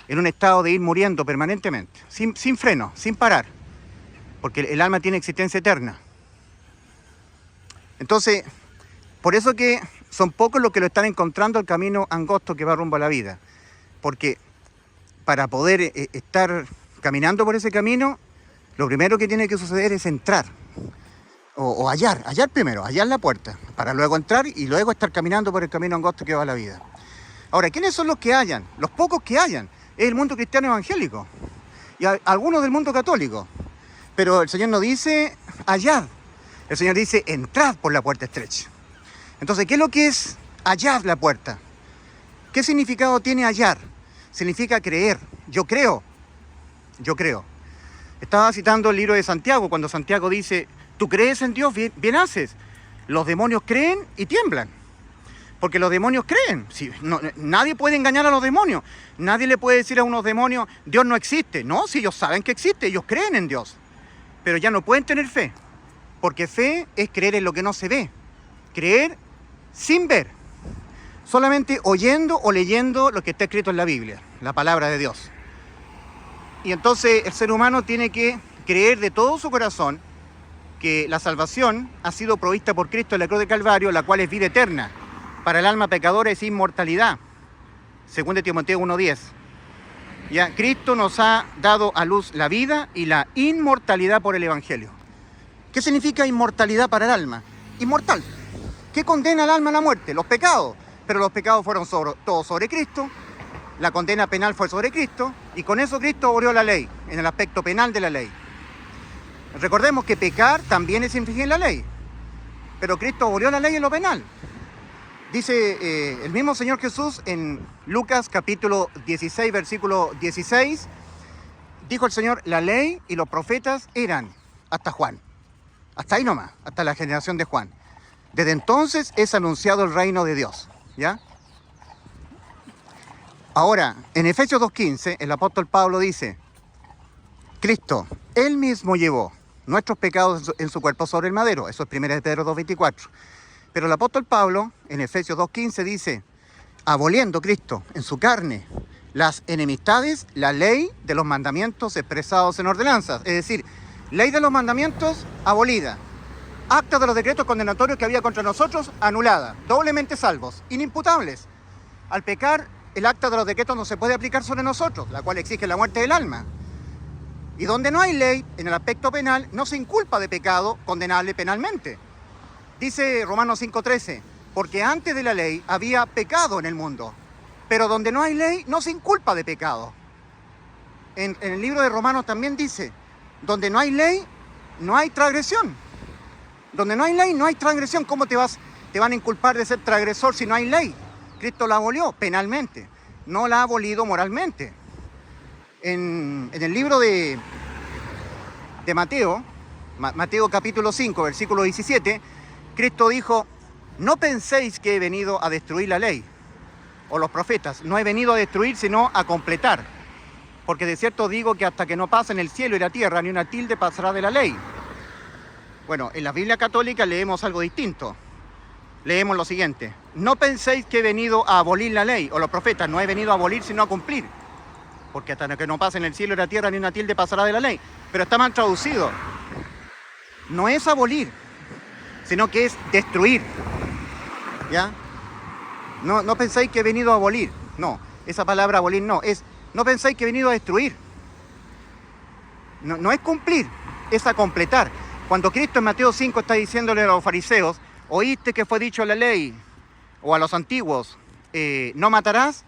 en un estado de ir muriendo permanentemente. Sin freno, sin parar. Porque el alma tiene existencia eterna. Entonces, por eso que son pocos los que lo están encontrando el camino angosto que va rumbo a la vida. Porque para poder estar caminando por ese camino, lo primero que tiene que suceder es entrar. O hallar primero, hallar la puerta, para luego entrar y luego estar caminando por el camino angosto que va a la vida. Ahora, ¿quiénes son los que hallan? Los pocos que hallan. Es el mundo cristiano evangélico. Y algunos del mundo católico. Pero el Señor no dice hallad. El Señor dice entrad por la puerta estrecha. Entonces, ¿qué es lo que es hallar la puerta? ¿Qué significado tiene hallar? Significa creer. Yo creo. Estaba citando el libro de Santiago, cuando Santiago dice, tú crees en Dios, bien haces. Los demonios creen y tiemblan. Porque los demonios creen. Nadie puede engañar a los demonios. Nadie le puede decir a unos demonios, Dios no existe. No, si ellos saben que existe, ellos creen en Dios. pero ya no pueden tener fe, porque fe es creer en lo que no se ve, creer sin ver, solamente oyendo o leyendo lo que está escrito en la Biblia, la palabra de Dios. Y entonces el ser humano tiene que creer de todo su corazón que la salvación ha sido provista por Cristo en la cruz de Calvario, la cual es vida eterna. Para el alma pecadora es inmortalidad. 2 Timoteo 1:10. Ya, Cristo nos ha dado a luz la vida y la inmortalidad por el Evangelio. ¿Qué significa inmortalidad para el alma? Inmortal. ¿Qué condena al alma a la muerte? Los pecados. Pero los pecados fueron todos sobre Cristo. La condena penal fue sobre Cristo. Y con eso Cristo abolió la ley, en el aspecto penal de la ley. Recordemos que pecar también es infringir la ley. Pero Cristo abolió la ley en lo penal. Dice el mismo Señor Jesús en Lucas capítulo 16, versículo 16, dijo el Señor, la ley y los profetas eran hasta Juan. Hasta ahí nomás, hasta la generación de Juan. Desde entonces es anunciado el reino de Dios, ¿ya? Ahora, en Efesios 2:15, el apóstol Pablo dice, Cristo, Él mismo llevó nuestros pecados en su cuerpo sobre el madero. Eso es 1 Pedro 2:24. Pero el apóstol Pablo, en Efesios 2:15, dice, aboliendo Cristo en su carne las enemistades, la ley de los mandamientos expresados en ordenanzas. Es decir, ley de los mandamientos abolida. Acta de los decretos condenatorios que había contra nosotros anulada. Doblemente salvos, inimputables. Al pecar, el acta de los decretos no se puede aplicar sobre nosotros, la cual exige la muerte del alma. Y donde no hay ley, en el aspecto penal, no se inculpa de pecado condenable penalmente. Dice Romanos 5:13, porque antes de la ley había pecado en el mundo, pero donde no hay ley no se inculpa de pecado. En el libro de Romanos también dice, donde no hay ley, no hay transgresión. Donde no hay ley, no hay transgresión. ¿Cómo te van a inculpar de ser transgresor si no hay ley? Cristo la abolió penalmente, no la ha abolido moralmente. En el libro de Mateo, Mateo capítulo 5, versículo 17, Cristo dijo, no penséis que he venido a destruir la ley o los profetas. No he venido a destruir, sino a completar. Porque de cierto digo que hasta que no pasen el cielo y la tierra, ni una tilde pasará de la ley. Bueno, en la Biblia católica leemos algo distinto. Leemos lo siguiente. No penséis que he venido a abolir la ley o los profetas. No he venido a abolir, sino a cumplir. Porque hasta que no pasen el cielo y la tierra, ni una tilde pasará de la ley. Pero está mal traducido. No es abolir, sino que es destruir. ¿Ya? No pensáis que he venido a abolir. No, esa palabra abolir no. No pensáis que he venido a destruir. No es cumplir, es a completar. Cuando Cristo en Mateo 5 está diciéndole a los fariseos, oíste que fue dicho en la ley, o a los antiguos, no matarás,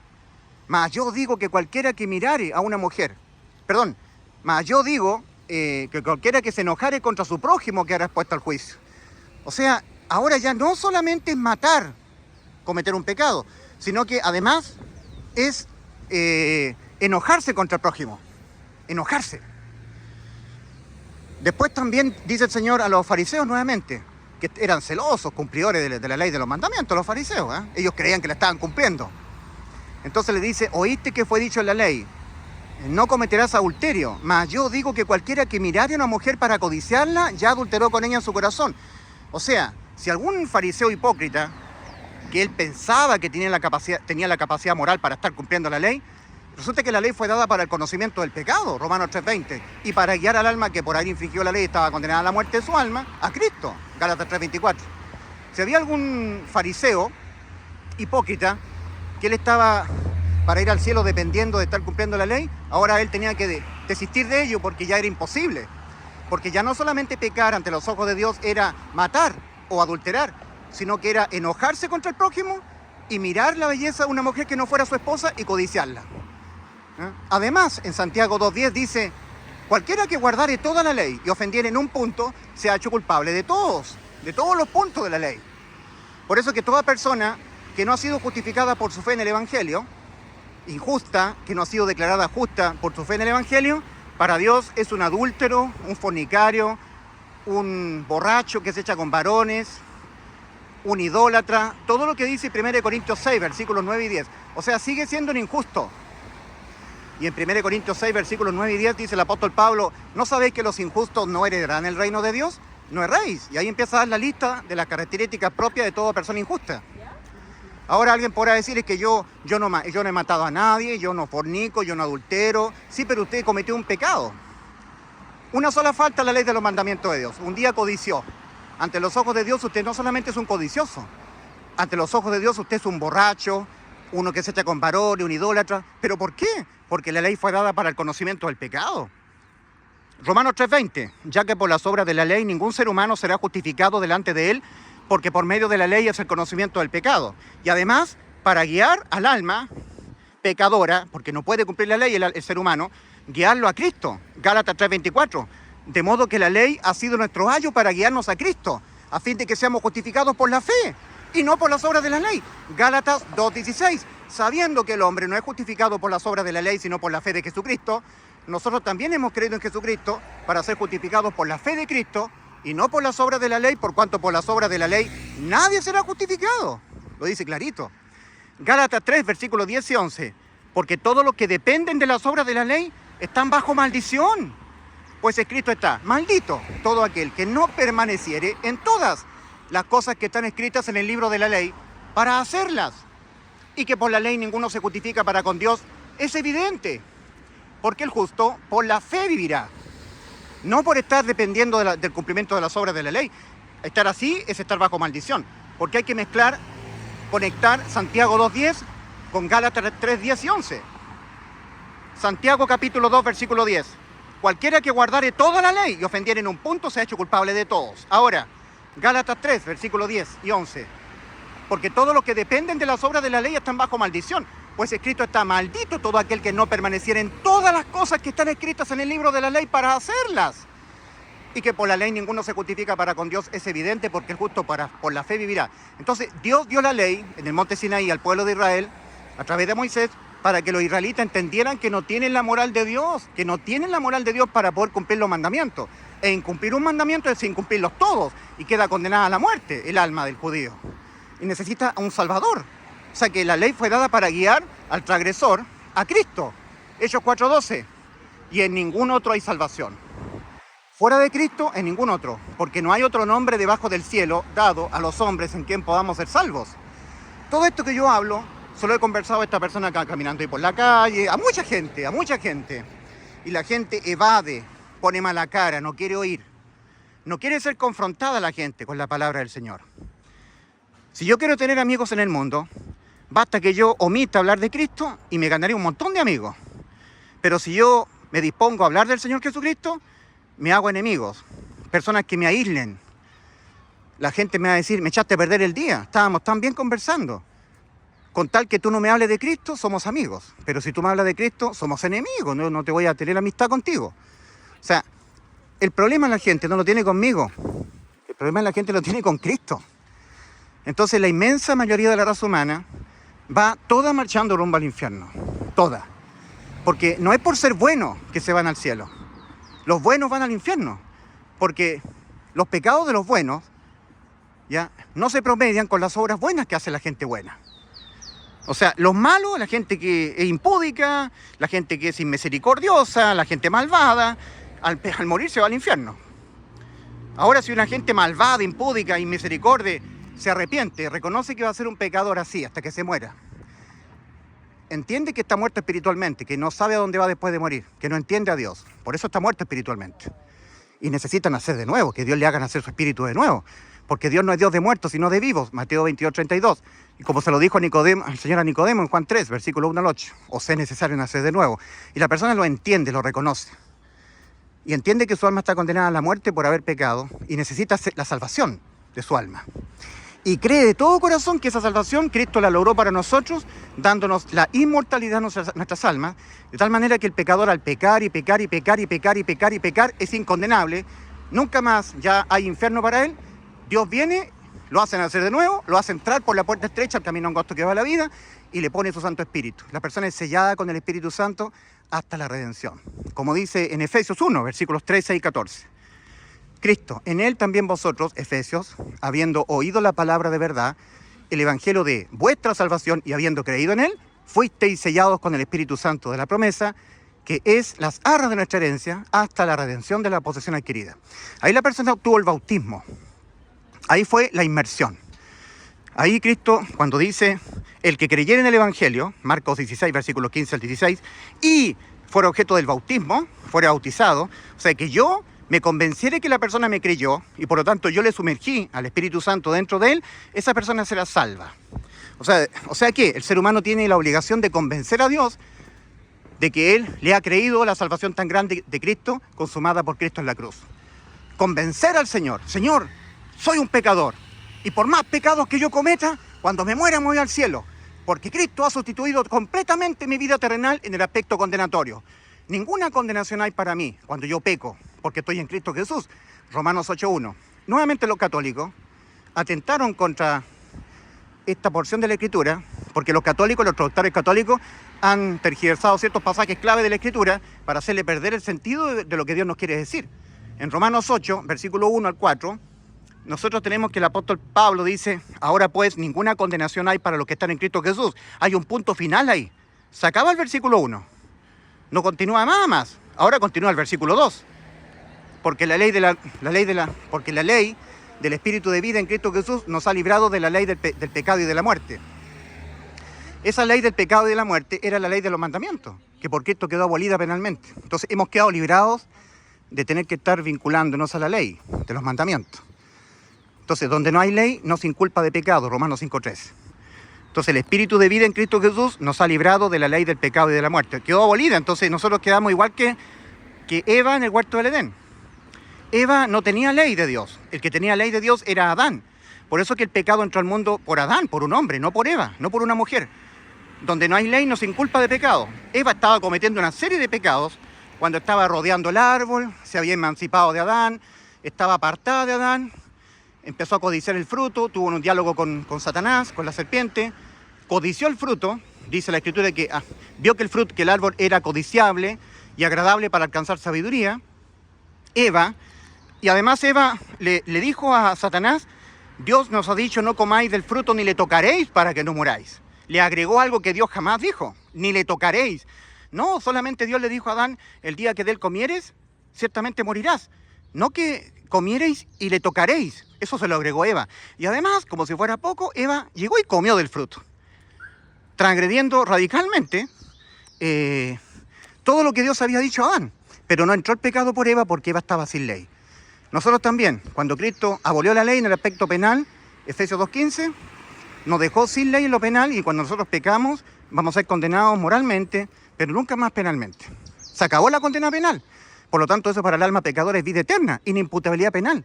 mas yo digo que cualquiera que mirare a una mujer, mas yo digo que cualquiera que se enojare contra su prójimo quedará expuesto al juicio. O sea, ahora ya no solamente es matar, cometer un pecado, sino que además es enojarse contra el prójimo, enojarse. Después también dice el Señor a los fariseos nuevamente, que eran celosos, cumplidores de la ley de los mandamientos, los fariseos, ¿eh? Ellos creían que la estaban cumpliendo. Entonces le dice, oíste que fue dicho en la ley, no cometerás adulterio, mas yo digo que cualquiera que mirare a una mujer para codiciarla, ya adulteró con ella en su corazón. O sea, si algún fariseo hipócrita, que él pensaba que tenía la capacidad moral para estar cumpliendo la ley, resulta que la ley fue dada para el conocimiento del pecado, Romanos 3:20, y para guiar al alma que por haber infringido la ley estaba condenada a la muerte de su alma, a Cristo, Gálatas 3:24. Si había algún fariseo hipócrita, que él estaba para ir al cielo dependiendo de estar cumpliendo la ley, ahora él tenía que desistir de ello porque ya era imposible. Porque ya no solamente pecar ante los ojos de Dios era matar o adulterar, sino que era enojarse contra el prójimo y mirar la belleza de una mujer que no fuera su esposa y codiciarla. Además, en Santiago 2:10 dice, cualquiera que guardare toda la ley y ofendiere en un punto, se ha hecho culpable de todos los puntos de la ley. Por eso que toda persona que no ha sido justificada por su fe en el Evangelio, injusta, que no ha sido declarada justa por su fe en el Evangelio, para Dios es un adúltero, un fornicario, un borracho que se echa con varones, un idólatra, todo lo que dice 1 Corintios 6, versículos 9 y 10. O sea, sigue siendo un injusto. Y en 1 Corintios 6, versículos 9 y 10 dice el apóstol Pablo, ¿no sabéis que los injustos no heredarán el reino de Dios? No erréis. Y ahí empieza a dar la lista de las características propias de toda persona injusta. Ahora alguien podrá decir que yo no he matado a nadie, yo no fornico, yo no adultero. Sí, pero usted cometió un pecado. Una sola falta a la ley de los mandamientos de Dios. Un día codició. Ante los ojos de Dios usted no solamente es un codicioso. Ante los ojos de Dios usted es un borracho, uno que se echa con varones, un idólatra. ¿Pero por qué? Porque la ley fue dada para el conocimiento del pecado. Romanos 3:20, ya que por las obras de la ley ningún ser humano será justificado delante de él, porque por medio de la ley es el conocimiento del pecado. Y además, para guiar al alma pecadora, porque no puede cumplir la ley el ser humano, guiarlo a Cristo. Gálatas 3:24, de modo que la ley ha sido nuestro ayo para guiarnos a Cristo, a fin de que seamos justificados por la fe y no por las obras de la ley. Gálatas 2:16, sabiendo que el hombre no es justificado por las obras de la ley, sino por la fe de Jesucristo, nosotros también hemos creído en Jesucristo para ser justificados por la fe de Cristo y no por las obras de la ley, por cuanto por las obras de la ley nadie será justificado. Lo dice clarito. Gálatas 3, versículos 10 y 11. Porque todos los que dependen de las obras de la ley están bajo maldición. Pues escrito está, maldito todo aquel que no permaneciere en todas las cosas que están escritas en el libro de la ley para hacerlas. Y que por la ley ninguno se justifica para con Dios es evidente. Porque el justo por la fe vivirá. No por estar dependiendo del cumplimiento de las obras de la ley. Estar así es estar bajo maldición. Porque hay que conectar Santiago 2:10 con Gálatas 3:10 y 11. Santiago capítulo 2, versículo 10. Cualquiera que guardare toda la ley y ofendiere en un punto se ha hecho culpable de todos. Ahora, Gálatas 3, versículo 10 y 11. Porque todos los que dependen de las obras de la ley están bajo maldición. Pues escrito está, maldito todo aquel que no permaneciera en todas las cosas que están escritas en el libro de la ley para hacerlas. Y que por la ley ninguno se justifica para con Dios es evidente, porque el justo por la fe vivirá. Entonces Dios dio la ley en el monte Sinaí al pueblo de Israel a través de Moisés para que los israelitas entendieran que no tienen la moral de Dios, para poder cumplir los mandamientos. E incumplir un mandamiento es incumplirlos todos y queda condenada a la muerte el alma del judío. Y necesita a un Salvador. O sea que la ley fue dada para guiar al transgresor a Cristo. Hechos 4:12. Y en ningún otro hay salvación. Fuera de Cristo, en ningún otro. Porque no hay otro nombre debajo del cielo dado a los hombres en quien podamos ser salvos. Todo esto que yo hablo, solo he conversado a esta persona acá caminando ahí por la calle, a mucha gente. Y la gente evade, pone mala cara, no quiere oír. No quiere ser confrontada la gente con la palabra del Señor. Si yo quiero tener amigos en el mundo, basta que yo omita hablar de Cristo y me ganaré un montón de amigos. Pero si yo me dispongo a hablar del Señor Jesucristo, me hago enemigos, personas que me aíslen. La gente me va a decir, me echaste a perder el día, estábamos tan bien conversando. Con tal que tú no me hables de Cristo, somos amigos. Pero si tú me hablas de Cristo, somos enemigos, no te voy a tener amistad contigo. O sea, el problema la gente no lo tiene conmigo, el problema la gente lo tiene con Cristo. Entonces la inmensa mayoría de la raza humana va toda marchando rumbo al infierno, toda. Porque no es por ser buenos que se van al cielo. Los buenos van al infierno, porque los pecados de los buenos ya no se promedian con las obras buenas que hace la gente buena. O sea, los malos, la gente que es impúdica, la gente que es inmisericordiosa, la gente malvada, al morir se va al infierno. Ahora, si una gente malvada, impúdica, inmisericordia se arrepiente, reconoce que va a ser un pecador así hasta que se muera, entiende que está muerto espiritualmente, que no sabe a dónde va después de morir, que no entiende a Dios, por eso está muerto espiritualmente. Y necesita nacer de nuevo, que Dios le haga nacer su espíritu de nuevo, porque Dios no es Dios de muertos, sino de vivos, Mateo 22:32. Y como se lo dijo el Señor a Nicodemo en Juan 3, versículo 1 al 8, os es necesario nacer de nuevo. Y la persona lo entiende, lo reconoce. Y entiende que su alma está condenada a la muerte por haber pecado y necesita la salvación de su alma. Y cree de todo corazón que esa salvación Cristo la logró para nosotros, dándonos la inmortalidad a nuestras almas, de tal manera que el pecador al pecar es incondenable, nunca más ya hay infierno para él. Dios viene, lo hace nacer de nuevo, lo hace entrar por la puerta estrecha al camino angosto que va a la vida y le pone su Santo Espíritu. La persona es sellada con el Espíritu Santo hasta la redención. Como dice en Efesios 1, versículos 13 y 14. Cristo, en él también vosotros, Efesios, habiendo oído la palabra de verdad, el evangelio de vuestra salvación y habiendo creído en él, fuisteis sellados con el Espíritu Santo de la promesa, que es las arras de nuestra herencia hasta la redención de la posesión adquirida. Ahí la persona obtuvo el bautismo. Ahí fue la inmersión. Ahí Cristo, cuando dice, el que creyere en el Evangelio, Marcos 16, versículos 15 al 16, y fuera objeto del bautismo, fuera bautizado, o sea, que yo me convenciera que la persona me creyó, y por lo tanto yo le sumergí al Espíritu Santo dentro de él, esa persona será salva. O sea que el ser humano tiene la obligación de convencer a Dios de que Él le ha creído la salvación tan grande de Cristo, consumada por Cristo en la cruz. Convencer al Señor, Señor, soy un pecador, y por más pecados que yo cometa, cuando me muera me voy al cielo, porque Cristo ha sustituido completamente mi vida terrenal en el aspecto condenatorio. Ninguna condenación hay para mí cuando yo peco, porque estoy en Cristo Jesús. Romanos 8:1. Nuevamente los católicos atentaron contra esta porción de la Escritura, porque los católicos, los traductores católicos, han tergiversado ciertos pasajes clave de la Escritura para hacerle perder el sentido de lo que Dios nos quiere decir. En Romanos 8, versículo 1 al 4, nosotros tenemos que el apóstol Pablo dice, ahora pues ninguna condenación hay para los que están en Cristo Jesús. Hay un punto final ahí. Se acaba el versículo 1. No continúa más. Ahora continúa el versículo 2. Porque la ley del Espíritu de vida en Cristo Jesús nos ha librado de la ley del pecado y de la muerte. Esa ley del pecado y de la muerte era la ley de los mandamientos, que por Cristo quedó abolida penalmente. Entonces hemos quedado librados de tener que estar vinculándonos a la ley de los mandamientos. Entonces, donde no hay ley, no se inculpa de pecado, Romanos 5:3. Entonces, el Espíritu de vida en Cristo Jesús nos ha librado de la ley del pecado y de la muerte. Quedó abolida, entonces nosotros quedamos igual que Eva en el huerto del Edén. Eva no tenía ley de Dios. El que tenía ley de Dios era Adán. Por eso que el pecado entró al mundo por Adán, por un hombre, no por Eva, no por una mujer. Donde no hay ley no se inculpa de pecado. Eva estaba cometiendo una serie de pecados cuando estaba rodeando el árbol, se había emancipado de Adán, estaba apartada de Adán, empezó a codiciar el fruto, tuvo un diálogo con Satanás, con la serpiente, codició el fruto, dice la Escritura que vio que el árbol era codiciable y agradable para alcanzar sabiduría. Eva, y además Eva le dijo a Satanás, Dios nos ha dicho no comáis del fruto ni le tocaréis para que no muráis. Le agregó algo que Dios jamás dijo, ni le tocaréis. No, solamente Dios le dijo a Adán, el día que de él comieres, ciertamente morirás. No que comiereis y le tocaréis. Eso se lo agregó Eva. Y además, como si fuera poco, Eva llegó y comió del fruto, transgrediendo radicalmente todo lo que Dios había dicho a Adán. Pero no entró el pecado por Eva porque Eva estaba sin ley. Nosotros también, cuando Cristo abolió la ley en el aspecto penal, Efesios 2:15, nos dejó sin ley en lo penal y cuando nosotros pecamos vamos a ser condenados moralmente, pero nunca más penalmente. Se acabó la condena penal. Por lo tanto, eso para el alma pecadora es vida eterna, inimputabilidad penal.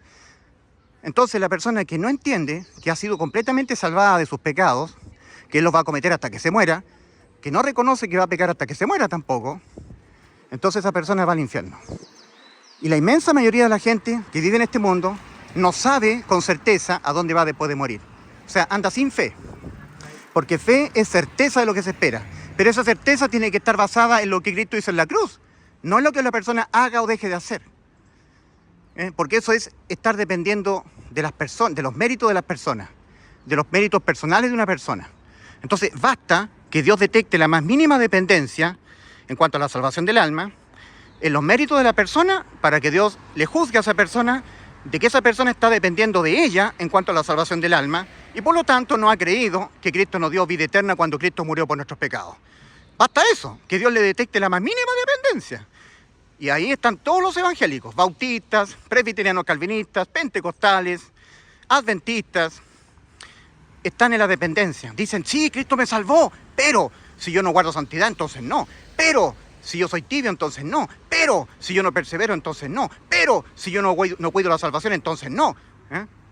Entonces, la persona que no entiende que ha sido completamente salvada de sus pecados, que él los va a cometer hasta que se muera, que no reconoce que va a pecar hasta que se muera tampoco, entonces esa persona va al infierno. Y la inmensa mayoría de la gente que vive en este mundo no sabe con certeza a dónde va después de morir. O sea, anda sin fe. Porque fe es certeza de lo que se espera. Pero esa certeza tiene que estar basada en lo que Cristo hizo en la cruz, no en lo que la persona haga o deje de hacer. Porque eso es estar dependiendo de las personas, de los méritos de las personas, de los méritos personales de una persona. Entonces, basta que Dios detecte la más mínima dependencia en cuanto a la salvación del alma, en los méritos de la persona, para que Dios le juzgue a esa persona de que esa persona está dependiendo de ella en cuanto a la salvación del alma, y por lo tanto no ha creído que Cristo nos dio vida eterna cuando Cristo murió por nuestros pecados. Basta eso, que Dios le detecte la más mínima dependencia. Y ahí están todos los evangélicos, bautistas, presbiterianos calvinistas, pentecostales, adventistas, están en la dependencia. Dicen, sí, Cristo me salvó, pero si yo no guardo santidad, entonces no. Pero si yo soy tibio, entonces no. Pero si yo no persevero, entonces no. Pero si yo no cuido la salvación, entonces no.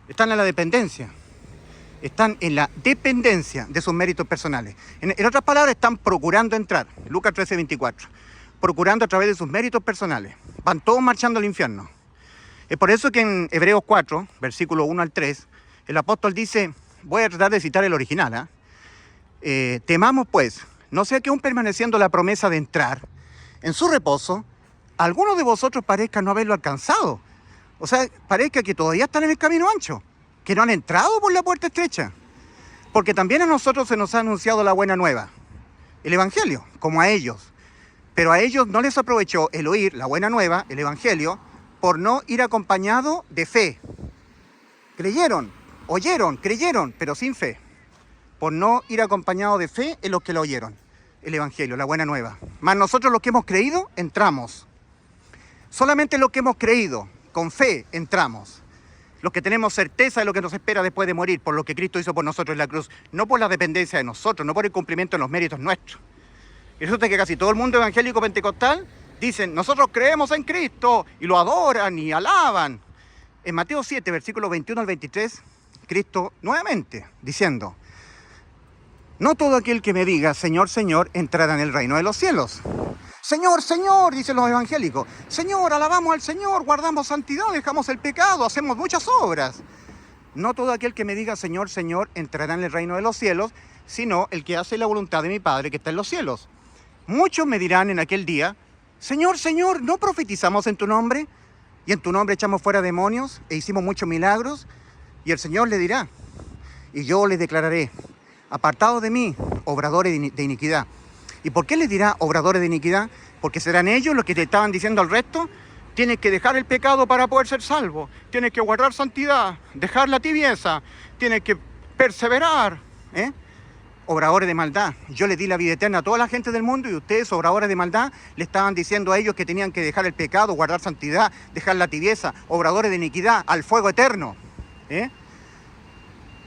Están en la dependencia. Están en la dependencia de sus méritos personales. En otras palabras, están procurando entrar. Lucas 13:24. Procurando a través de sus méritos personales. Van todos marchando al infierno. Es por eso que en Hebreos 4, versículo 1 al 3, el apóstol dice, voy a tratar de citar el original, temamos pues, no sea que aún permaneciendo la promesa de entrar en su reposo, algunos de vosotros parezca no haberlo alcanzado. O sea, parezca que todavía están en el camino ancho, que no han entrado por la puerta estrecha. Porque también a nosotros se nos ha anunciado la buena nueva. el Evangelio, como a ellos. Pero a ellos no les aprovechó el oír la buena nueva, el Evangelio, por no ir acompañado de fe. Creyeron, oyeron, creyeron, pero sin fe. Por no ir acompañado de fe en los que lo oyeron. El Evangelio, la buena nueva. Más nosotros los que hemos creído, entramos. Solamente los que hemos creído, con fe, entramos. Los que tenemos certeza de lo que nos espera después de morir, por lo que Cristo hizo por nosotros en la cruz. No por la dependencia de nosotros, no por el cumplimiento de los méritos nuestros. Y resulta que casi todo el mundo evangélico pentecostal dicen, nosotros creemos en Cristo, y lo adoran y alaban. En Mateo 7, versículos 21 al 23, Cristo nuevamente diciendo, no todo aquel que me diga, Señor, Señor, entrará en el reino de los cielos. Señor, Señor, dicen los evangélicos. Señor, alabamos al Señor, guardamos santidad, dejamos el pecado, hacemos muchas obras. No todo aquel que me diga, Señor, Señor, entrará en el reino de los cielos, sino el que hace la voluntad de mi Padre que está en los cielos. Muchos me dirán en aquel día, Señor, Señor, ¿no profetizamos en tu nombre? Y en tu nombre echamos fuera demonios e hicimos muchos milagros. Y el Señor le dirá, y yo les declararé, apartados de mí, obradores de iniquidad. ¿Y por qué les dirá obradores de iniquidad? Porque serán ellos los que te estaban diciendo al resto, tienes que dejar el pecado para poder ser salvo, tienes que guardar santidad, dejar la tibieza, tienes que perseverar, obradores de maldad. Yo les di la vida eterna a toda la gente del mundo y ustedes, obradores de maldad, le estaban diciendo a ellos que tenían que dejar el pecado, guardar santidad, dejar la tibieza, obradores de iniquidad, al fuego eterno.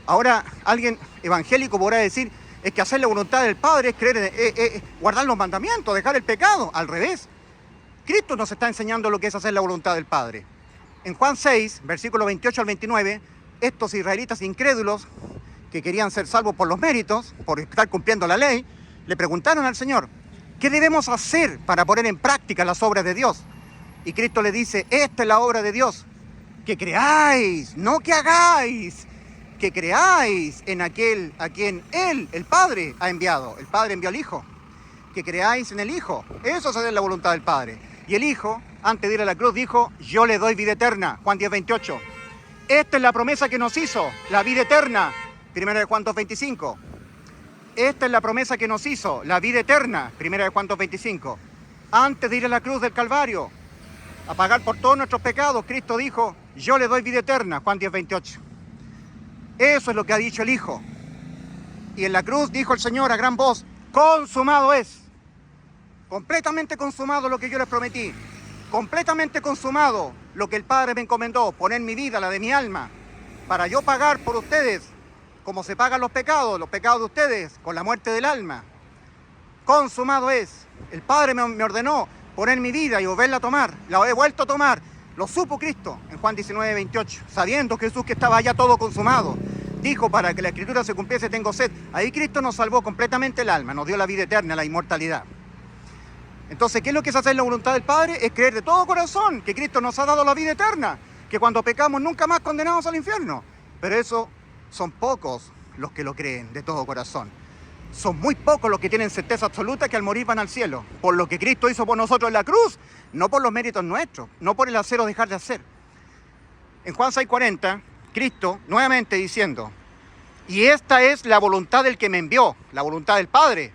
Ahora alguien evangélico podrá decir, es que hacer la voluntad del Padre es creer, guardar los mandamientos, dejar el pecado. Al revés, Cristo nos está enseñando lo que es hacer la voluntad del Padre. En Juan 6, versículos 28 al 29, estos israelitas incrédulos que querían ser salvos por los méritos, por estar cumpliendo la ley, le preguntaron al Señor, ¿qué debemos hacer para poner en práctica las obras de Dios? Y Cristo le dice, esta es la obra de Dios, que creáis, no que hagáis, que creáis en aquel a quien Él, el Padre, ha enviado. El Padre envió al Hijo. Que creáis en el Hijo. Eso es hacer la voluntad del Padre. Y el Hijo, antes de ir a la cruz, dijo, yo le doy vida eterna. Juan 10, 28. Esta es la promesa que nos hizo, la vida eterna. 1 Juan 2, 25. Esta es la promesa que nos hizo, la vida eterna. 1 Juan 2, 25. Antes de ir a la cruz del Calvario, a pagar por todos nuestros pecados, Cristo dijo, yo le doy vida eterna. Juan 10, 28. Eso es lo que ha dicho el Hijo. Y en la cruz dijo el Señor a gran voz, consumado es. Completamente consumado lo que yo les prometí. Completamente consumado lo que el Padre me encomendó, poner mi vida, la de mi alma, para yo pagar por ustedes, como se pagan los pecados de ustedes, con la muerte del alma. Consumado es. El Padre me ordenó poner mi vida y volverla a tomar. La he vuelto a tomar. Lo supo Cristo en Juan 19, 28, sabiendo Jesús que estaba ya todo consumado. Dijo, para que la Escritura se cumpliese, tengo sed. Ahí Cristo nos salvó completamente el alma, nos dio la vida eterna, la inmortalidad. Entonces, ¿qué es lo que es hacer la voluntad del Padre? Es creer de todo corazón que Cristo nos ha dado la vida eterna, que cuando pecamos nunca más condenados al infierno. Pero eso son pocos los que lo creen de todo corazón. Son muy pocos los que tienen certeza absoluta que al morir van al cielo, por lo que Cristo hizo por nosotros en la cruz, no por los méritos nuestros, no por el hacer o dejar de hacer. En Juan 6:40, Cristo nuevamente diciendo, y esta es la voluntad del que me envió, la voluntad del Padre,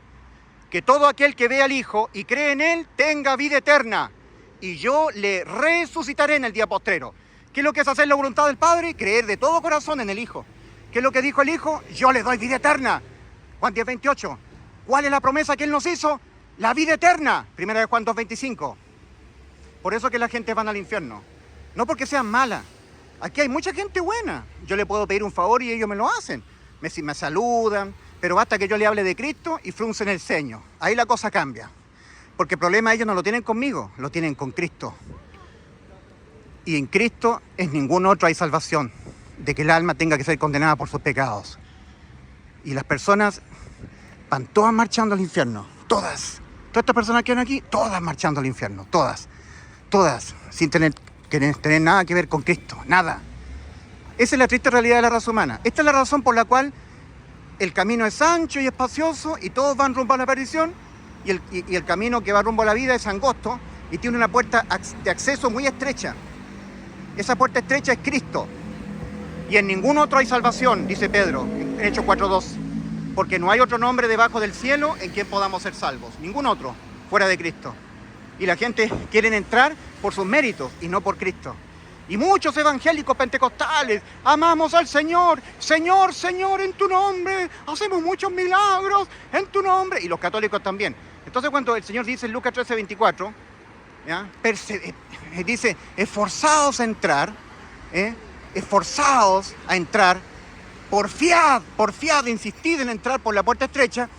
que todo aquel que ve al Hijo y cree en Él tenga vida eterna, y yo le resucitaré en el día postrero. ¿Qué es lo que es hacer la voluntad del Padre? Creer de todo corazón en el Hijo. ¿Qué es lo que dijo el Hijo? Yo le doy vida eterna. Juan 10, 28. ¿Cuál es la promesa que Él nos hizo? La vida eterna. 1 Juan 2, 25. Por eso que la gente van al infierno. No porque sean malas. Aquí hay mucha gente buena. Yo le puedo pedir un favor y ellos me lo hacen. Me saludan, pero basta que yo le hable de Cristo y fruncen el ceño. Ahí la cosa cambia. Porque el problema ellos no lo tienen conmigo, lo tienen con Cristo. Y en Cristo en ningún otro hay salvación de que el alma tenga que ser condenada por sus pecados. Y las personas van todas marchando al infierno, todas. Todas estas personas que van aquí, todas marchando al infierno, todas, sin tener nada que ver con Cristo, nada. Esa es la triste realidad de la raza humana. Esta es la razón por la cual el camino es ancho y espacioso y todos van rumbo a la perdición, y el camino que va rumbo a la vida es angosto y tiene una puerta de acceso muy estrecha. Esa puerta estrecha es Cristo. Y en ningún otro hay salvación, dice Pedro, en Hechos 4:2. porque no hay otro nombre debajo del cielo en quien podamos ser salvos, ningún otro fuera de Cristo. Y la gente quiere entrar por sus méritos y no por Cristo. Y muchos evangélicos pentecostales, amamos al Señor, Señor, Señor, en tu nombre, hacemos muchos milagros en tu nombre. Y los católicos también. Entonces cuando el Señor dice en Lucas 13:24, ¿ya? Dice, esforzados a entrar, esforzados a entrar, porfiad, insistid en entrar por la puerta estrecha,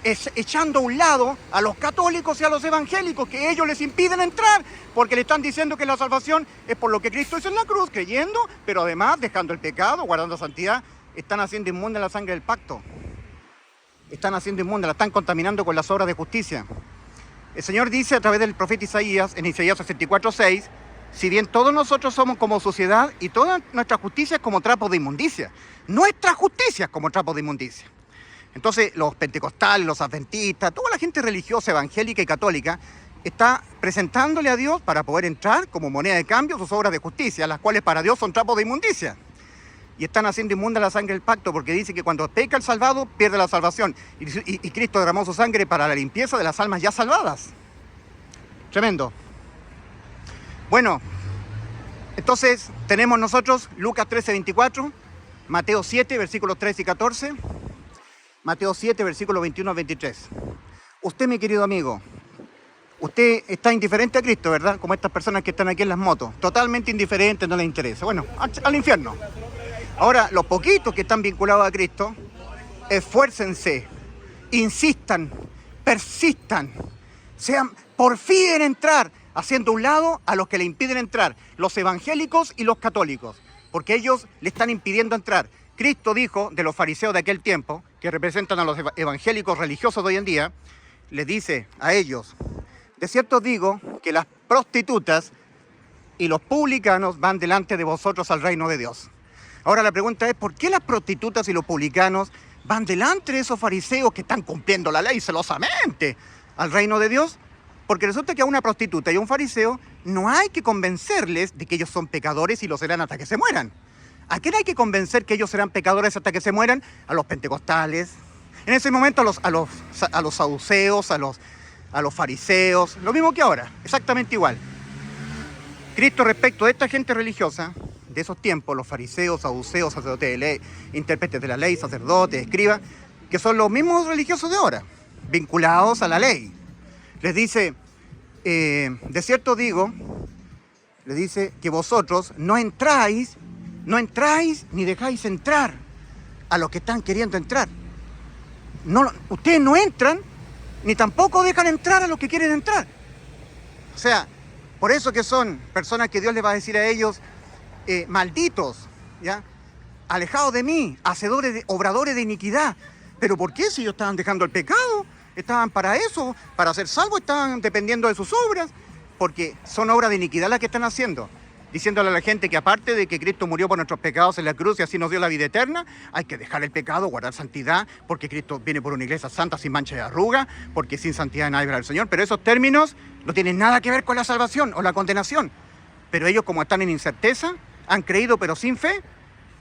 echando a un lado a los católicos y a los evangélicos, que ellos les impiden entrar, porque le están diciendo que la salvación es por lo que Cristo hizo en la cruz, creyendo, pero además dejando el pecado, guardando la santidad. Están haciendo inmunda la sangre del pacto. Están haciendo inmunda, la están contaminando con las obras de justicia. El Señor dice a través del profeta Isaías, en Isaías 64:6, si bien todos nosotros somos como suciedad y toda nuestra justicia es como trapo de inmundicia. Nuestra justicia es como trapo de inmundicia. Entonces los pentecostales, los adventistas, toda la gente religiosa, evangélica y católica está presentándole a Dios para poder entrar como moneda de cambio sus obras de justicia, las cuales para Dios son trapos de inmundicia. Y están haciendo inmunda la sangre del pacto, porque dice que cuando peca el salvado, pierde la salvación. Y Cristo derramó su sangre para la limpieza de las almas ya salvadas. Tremendo. Bueno, entonces tenemos nosotros Lucas 13:24, Mateo 7, versículos 13 y 14, Mateo 7, versículos 21 al 23. Usted, mi querido amigo, usted está indiferente a Cristo, ¿verdad? Como estas personas que están aquí en las motos. Totalmente indiferente, no le interesa. Bueno, al infierno. Ahora, los poquitos que están vinculados a Cristo, esfuércense, insistan, persistan, porfíen entrar, haciendo a un lado a los que le impiden entrar, los evangélicos y los católicos, porque ellos le están impidiendo entrar. Cristo dijo de los fariseos de aquel tiempo, que representan a los evangélicos religiosos de hoy en día, les dice a ellos, de cierto os digo que las prostitutas y los publicanos van delante de vosotros al reino de Dios. Ahora la pregunta es, ¿por qué las prostitutas y los publicanos van delante de esos fariseos que están cumpliendo la ley celosamente al reino de Dios? Porque resulta que a una prostituta y a un fariseo no hay que convencerles de que ellos son pecadores y lo serán hasta que se mueran. ¿A quién hay que convencer que ellos serán pecadores hasta que se mueran? A los pentecostales. En ese momento a los saduceos, a los fariseos, lo mismo que ahora, exactamente igual. Cristo, respecto de esta gente religiosa de esos tiempos, los fariseos, saduceos, sacerdotes de ley, intérpretes de la ley, sacerdotes, escribas, que son los mismos religiosos de ahora, vinculados a la ley. Les dice, de cierto digo, les dice que vosotros no entráis ni dejáis entrar a los que están queriendo entrar. No, ustedes no entran ni tampoco dejan entrar a los que quieren entrar. O sea, por eso que son personas que Dios les va a decir a ellos, malditos, ¿ya? Alejados de mí, obradores de iniquidad. ¿Pero por qué? Si ellos estaban dejando el pecado, estaban para eso, para ser salvos, estaban dependiendo de sus obras, porque son obras de iniquidad las que están haciendo. Diciéndole a la gente que aparte de que Cristo murió por nuestros pecados en la cruz y así nos dio la vida eterna, hay que dejar el pecado, guardar santidad, porque Cristo viene por una iglesia santa sin mancha de arruga, porque sin santidad nadie verá al Señor. Pero esos términos no tienen nada que ver con la salvación o la condenación. Pero ellos, como están en incerteza, han creído pero sin fe,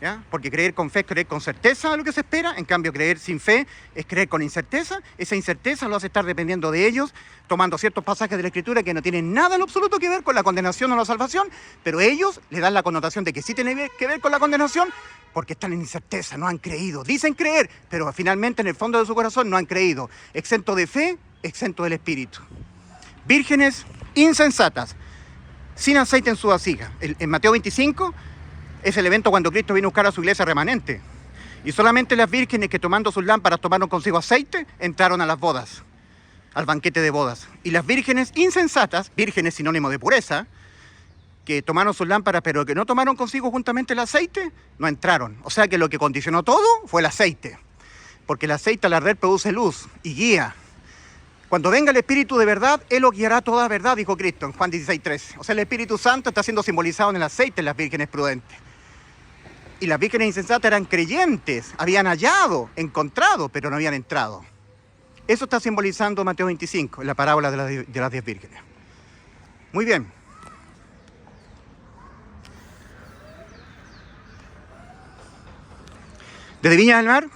¿ya? Porque creer con fe es creer con certeza de lo que se espera, en cambio creer sin fe es creer con incerteza. Esa incerteza lo hace estar dependiendo de ellos, tomando ciertos pasajes de la Escritura que no tienen nada en lo absoluto que ver con la condenación o la salvación, pero ellos le dan la connotación de que sí tiene que ver con la condenación porque están en incerteza, no han creído. Dicen creer, pero finalmente en el fondo de su corazón no han creído. Exento de fe, exento del Espíritu. Vírgenes insensatas, sin aceite en su vasija. En Mateo 25 es el evento cuando Cristo vino a buscar a su iglesia remanente. Y solamente las vírgenes que tomando sus lámparas tomaron consigo aceite, entraron a las bodas, al banquete de bodas. Y las vírgenes insensatas, vírgenes sinónimo de pureza, que tomaron sus lámparas pero que no tomaron consigo juntamente el aceite, no entraron. O sea que lo que condicionó todo fue el aceite. Porque el aceite al arder produce luz y guía. Cuando venga el Espíritu de verdad, Él os guiará toda verdad, dijo Cristo en Juan 16:13. O sea, el Espíritu Santo está siendo simbolizado en el aceite en las vírgenes prudentes. Y las vírgenes insensatas eran creyentes, habían hallado, encontrado, pero no habían entrado. Eso está simbolizando Mateo 25, en la parábola de las 10 vírgenes. Muy bien. Desde Viña del Mar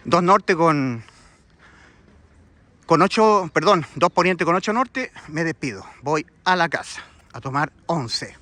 2 norte con 8, perdón, 2 poniente con 8 norte, me despido. Voy a la casa a tomar 11.